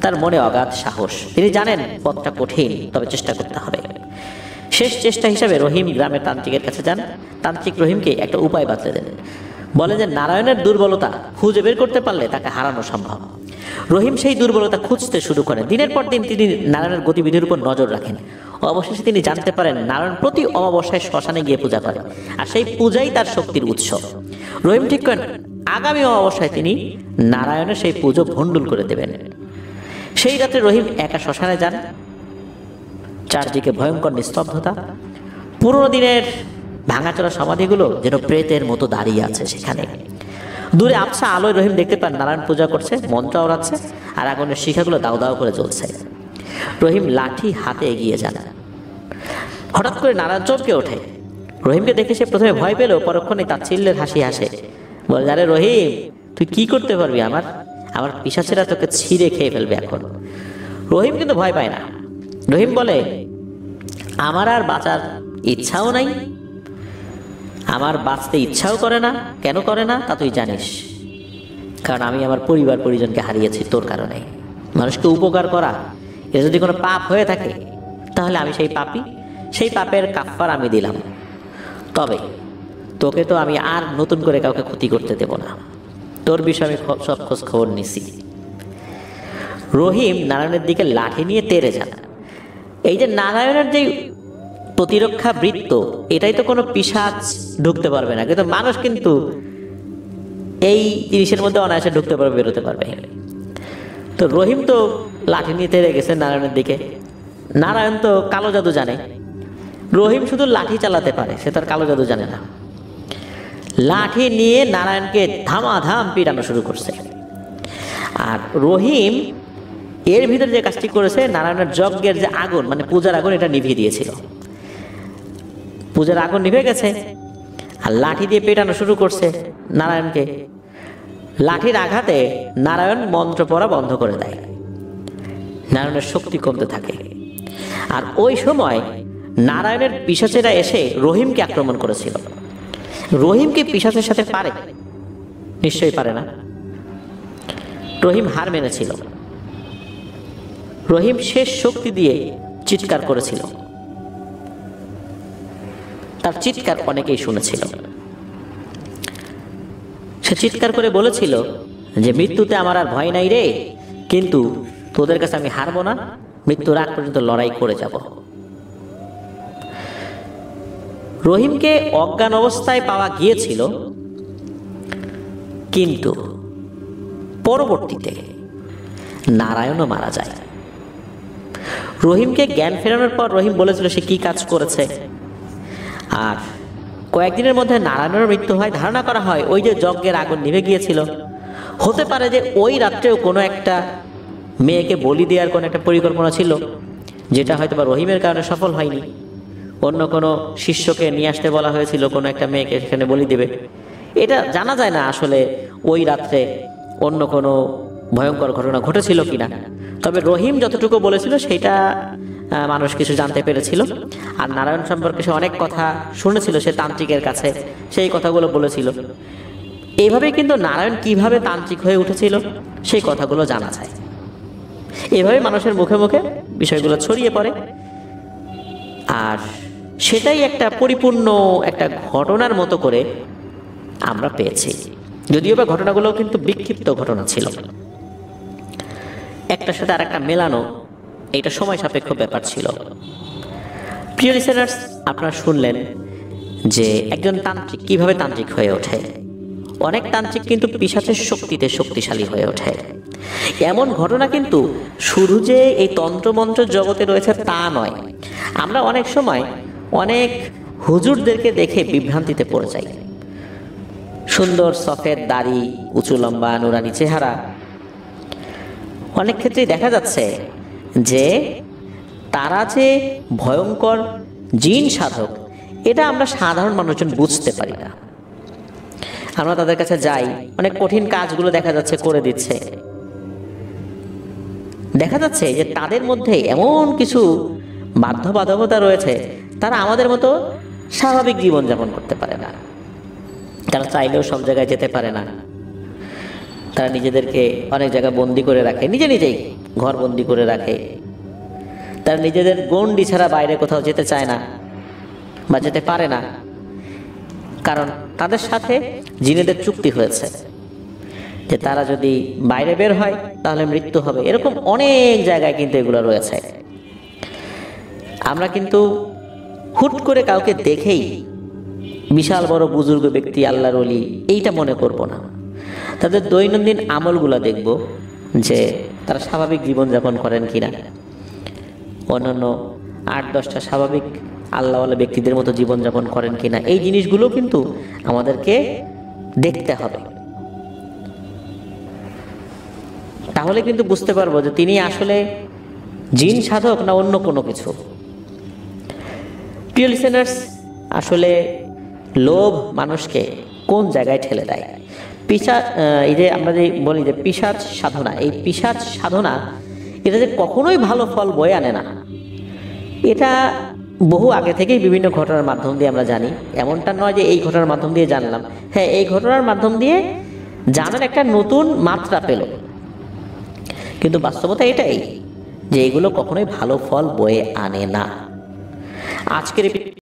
তার মনে অগাধ সাহস। তিনি জানেন পথটা কঠিন, তবে চেষ্টা করতে হবে। শেষ চেষ্টা হিসাবে রহিম গ্রামের তান্ত্রিকের কাছে যান। তান্ত্রিক রহিমকে একটা উপায় বাতলে দেন, বলে যে নারায়ণের দুর্বলতা খুঁজে বের করতে পারলে তাকে হারানো সম্ভব। রহিম সেই দুর্বলতা খুঁজতে শুরু করেন। দিনের পর দিন তিনি নারায়ণের গতিবিধির উপর নজর রাখেন। অবশেষে তিনি জানতে পারেন নারায়ণ প্রতি অমাবস্যায় শ্মশানে গিয়ে পূজা করেন, আর সেই পূজাই তার শক্তির উৎস। রহিম ঠিক করেন আগামী অমাবস্যায় তিনি নারায়ণের সেই পুজো ভণ্ডুল করে দেবেন। সেই রাতে রহিম একা শ্মশানে যান। চারদিকে ভয়ঙ্কর নিস্তব্ধতা। পুরোনো দিনের ভাঙাচোরা সমাধিগুলো যেন প্রেতের মতো দাঁড়িয়ে আছে সেখানে। দূরে আবছা আলোয় রহিম দেখতে পান নারায়ণ পূজা করছে, মন্ত্র ওড়াচ্ছে, আর আগুনের শিখাগুলো দাউ দাউ করে জ্বলছে। রহিম লাঠি হাতে এগিয়ে যান। হঠাৎ করে নারায়ণ চমকে ওঠে। রহিমকে দেখে সে প্রথমে ভয় পেলেও পরক্ষণে তাচ্ছিল্যের হাসি হাসে, বলে, আরে রহিম, তুই কি করতে পারবি? আমার পিশাচেরা তোকে ছিঁড়ে খেয়ে ফেলবে এখন। রহিম কিন্তু ভয় পায় না। রহিম বলে, আমার আর বাঁচার ইচ্ছাও নাই, আমার বাঁচতে ইচ্ছাও করে না। কেন করে না তা তুই জানিস, কারণ আমি আমার পরিবার পরিজনকে হারিয়েছি তোর কারণে। মানুষকে উপকার করা এটা যদি কোনো পাপ হয়ে থাকে, তাহলে আমি সেই পাপী, সেই পাপের কাফফারা আমি দিলাম। তবে তোকে তো আমি আর নতুন করে কাউকে ক্ষতি করতে দেব না। তোর বিষয়ে আমি সব খোঁজ খবর নিছি। রহিম নারায়ণের দিকে লাঠি নিয়ে তেড়ে যান। এই যে নারায়ণের যে প্রতিরক্ষা বৃত্ত, এটাই তো কোনো পিশাচ ঢুকতে পারবে না, কিন্তু মানুষ কিন্তু এই জিনিসের মধ্যে অনায়াসে ঢুকতে পারবে, বেরোতে পারবে। তো রহিম তো লাঠি নিয়ে তেড়ে গেছে নারায়ণের দিকে। নারায়ণ তো কালো জাদু জানে, রহিম শুধু লাঠি চালাতে পারে, সে তার কালো জাদু জানে না। লাঠি নিয়ে নারায়ণকে ধামাধাম পিটানো শুরু করছে। আর রহিম এর ভিতরে যে কাজটি করেছে, নারায়ণের যজ্ঞের যে আগুন, মানে পূজার আগুন, এটা নিভিয়ে দিয়েছিল। পূজার আগুন নিভে গেছে, আর লাঠি দিয়ে পেটানো শুরু করছে নারায়ণকে। লাঠির আঘাতে নারায়ণ মন্ত্র পড়া বন্ধ করে দেয়, নারায়ণের শক্তি কমতে থাকে। আর ওই সময় নারায়ণের পিশাচেরা এসে রহিমকে আক্রমণ করেছিল। রহিম কি পিশাচের সাথে পারে? নিশ্চয়ই পারে না। রহিম হার মেনেছিল। রহিম শেষ শক্তি দিয়ে চিৎকার করেছিল। তার চিৎকার অনেকেই শুনেছিল। সে চিৎকার করে বলেছিল যে মৃত্যুতে আমার আর ভয় নাই রে, কিন্তু তোদের কাছে আমি হারবো না, মৃত্যুর আগ পর্যন্ত লড়াই করে যাব। রহিমকে অজ্ঞান অবস্থায় পাওয়া গিয়েছিল, কিন্তু পরবর্তীতে নারায়ণও মারা যায়। রহিমকে জ্ঞান ফেরানোর পর রহিম বলেছিল সে কি কাজ করেছে, আর কয়েকদিনের মধ্যে নারায়ণের মৃত্যু হয়। ধারণা করা হয় ওই যে যজ্ঞের আগুন নিভে গিয়েছিল, হতে পারে যে ওই রাত্রেও কোনো একটা মেয়েকে বলি দেওয়ার কোনো একটা পরিকল্পনা ছিল, যেটা হয়তো বা রহিমের কারণে সফল হয়নি। অন্য কোনো শিষ্যকে নিয়ে আসতে বলা হয়েছিল, কোনো একটা মেয়েকে সেখানে বলি দেবে। এটা জানা যায় না আসলে ওই রাত্রে অন্য কোনো ভয়ঙ্কর ঘটনা ঘটেছিল কিনা। তবে রহিম যতটুকু বলেছিল সেটা মানুষ কিছু জানতে পেরেছিল। আর নারায়ণ সম্পর্কে সে অনেক কথা শুনেছিল, সে তান্ত্রিকের কাছে সেই কথাগুলো বলেছিল। এইভাবেই কিন্তু নারায়ণ কিভাবে তান্ত্রিক হয়ে উঠেছিল সেই কথাগুলো জানা যায়। এভাবে মানুষের মুখে মুখে বিষয়গুলো ছড়িয়ে পড়ে, আর সেটাই একটা পরিপূর্ণ একটা ঘটনার মতো করে আমরা পেয়েছি। যদিও বা ঘটনাগুলো কিন্তু বিক্ষিপ্ত ঘটনা ছিল, একটার সাথে আর একটা মেলানো, এটা সময় সাপেক্ষ ব্যাপার ছিল। প্রিয় লিসেনার্স, আপনারা শুনলেন যে একজন তান্ত্রিক কিভাবে তান্ত্রিক হয়ে ওঠে। অনেক তান্ত্রিক কিন্তু পিশাচের শক্তিতে শক্তিশালী হয়ে ওঠে। এমন ঘটনা কিন্তু শুধু যে এই তন্ত্রমন্ত্র জগতে রয়েছে তা নয়। আমরা অনেক সময় অনেক হুজুরদেরকে দেখে বিভ্রান্তিতে পড়ে যাই। সুন্দর সফেদ দাড়ি, উঁচু লম্বা নুরানি চেহারা, অনেক ক্ষেত্রেই দেখা যাচ্ছে যে তারা যে ভয়ঙ্কর জিন সাধক, এটা আমরা সাধারণ মানুষজন বুঝতে পারি না। আমরা তাদের কাছে যাই, অনেক কঠিন কাজগুলো দেখা যাচ্ছে করে দিচ্ছে। দেখা যাচ্ছে যে তাদের মধ্যে এমন কিছু বাধ্যবাধকতা রয়েছে, তারা আমাদের মতো স্বাভাবিক জীবনযাপন করতে পারে না। তারা চাইলেও সব জায়গায় যেতে পারে না। তারা নিজেদেরকে অনেক জায়গায় বন্দি করে রাখে, নিজেই ঘর বন্দি করে রাখে। তারা নিজেদের গণ্ডি ছাড়া বাইরে কোথাও যেতে চায় না বা যেতে পারে না, কারণ তাদের সাথে জিনেদের চুক্তি হয়েছে যে তারা যদি বাইরে বের হয় তাহলে মৃত্যু হবে। এরকম অনেক জায়গায় কিন্তু এগুলো রয়েছে। আমরা কিন্তু হুট করে কাউকে দেখেই বিশাল বড় বুজুর্গ ব্যক্তি, আল্লাহর ওলি এইটা মনে করব না। তাদের দৈনন্দিন আমলগুলো দেখব যে তারা স্বাভাবিক জীবনযাপন করেন কিনা, অন্যান্য 8-10টা স্বাভাবিক আল্লাহওয়ালা ব্যক্তিদের মতো জীবনযাপন করেন কিনা, এই জিনিসগুলো কিন্তু আমাদেরকে দেখতে হবে। তাহলে কিন্তু বুঝতে পারবো যে তিনি আসলে জিন সাধক না অন্য কোনো কিছু। প্রিয় লিসেনার্স, আসলে লোভ মানুষকে কোন জায়গায় ঠেলে দেয়? এই যে আমরা যে বলি যে পিশাচ সাধনা, এই পিশাচ সাধনা এটা যে কখনোই ভালো ফল বয়ে আনে না, এটা বহু আগে থেকেই বিভিন্ন ঘটনার মাধ্যম দিয়ে আমরা জানি। এমনটা নয় যে এই ঘটনার মাধ্যম দিয়ে জানলাম, হ্যাঁ এই ঘটনার মাধ্যম দিয়ে জানার একটা নতুন মাত্রা পেল। কিন্তু বাস্তবতা এটাই যে এগুলো কখনোই ভালো ফল বয়ে আনে না। আজকের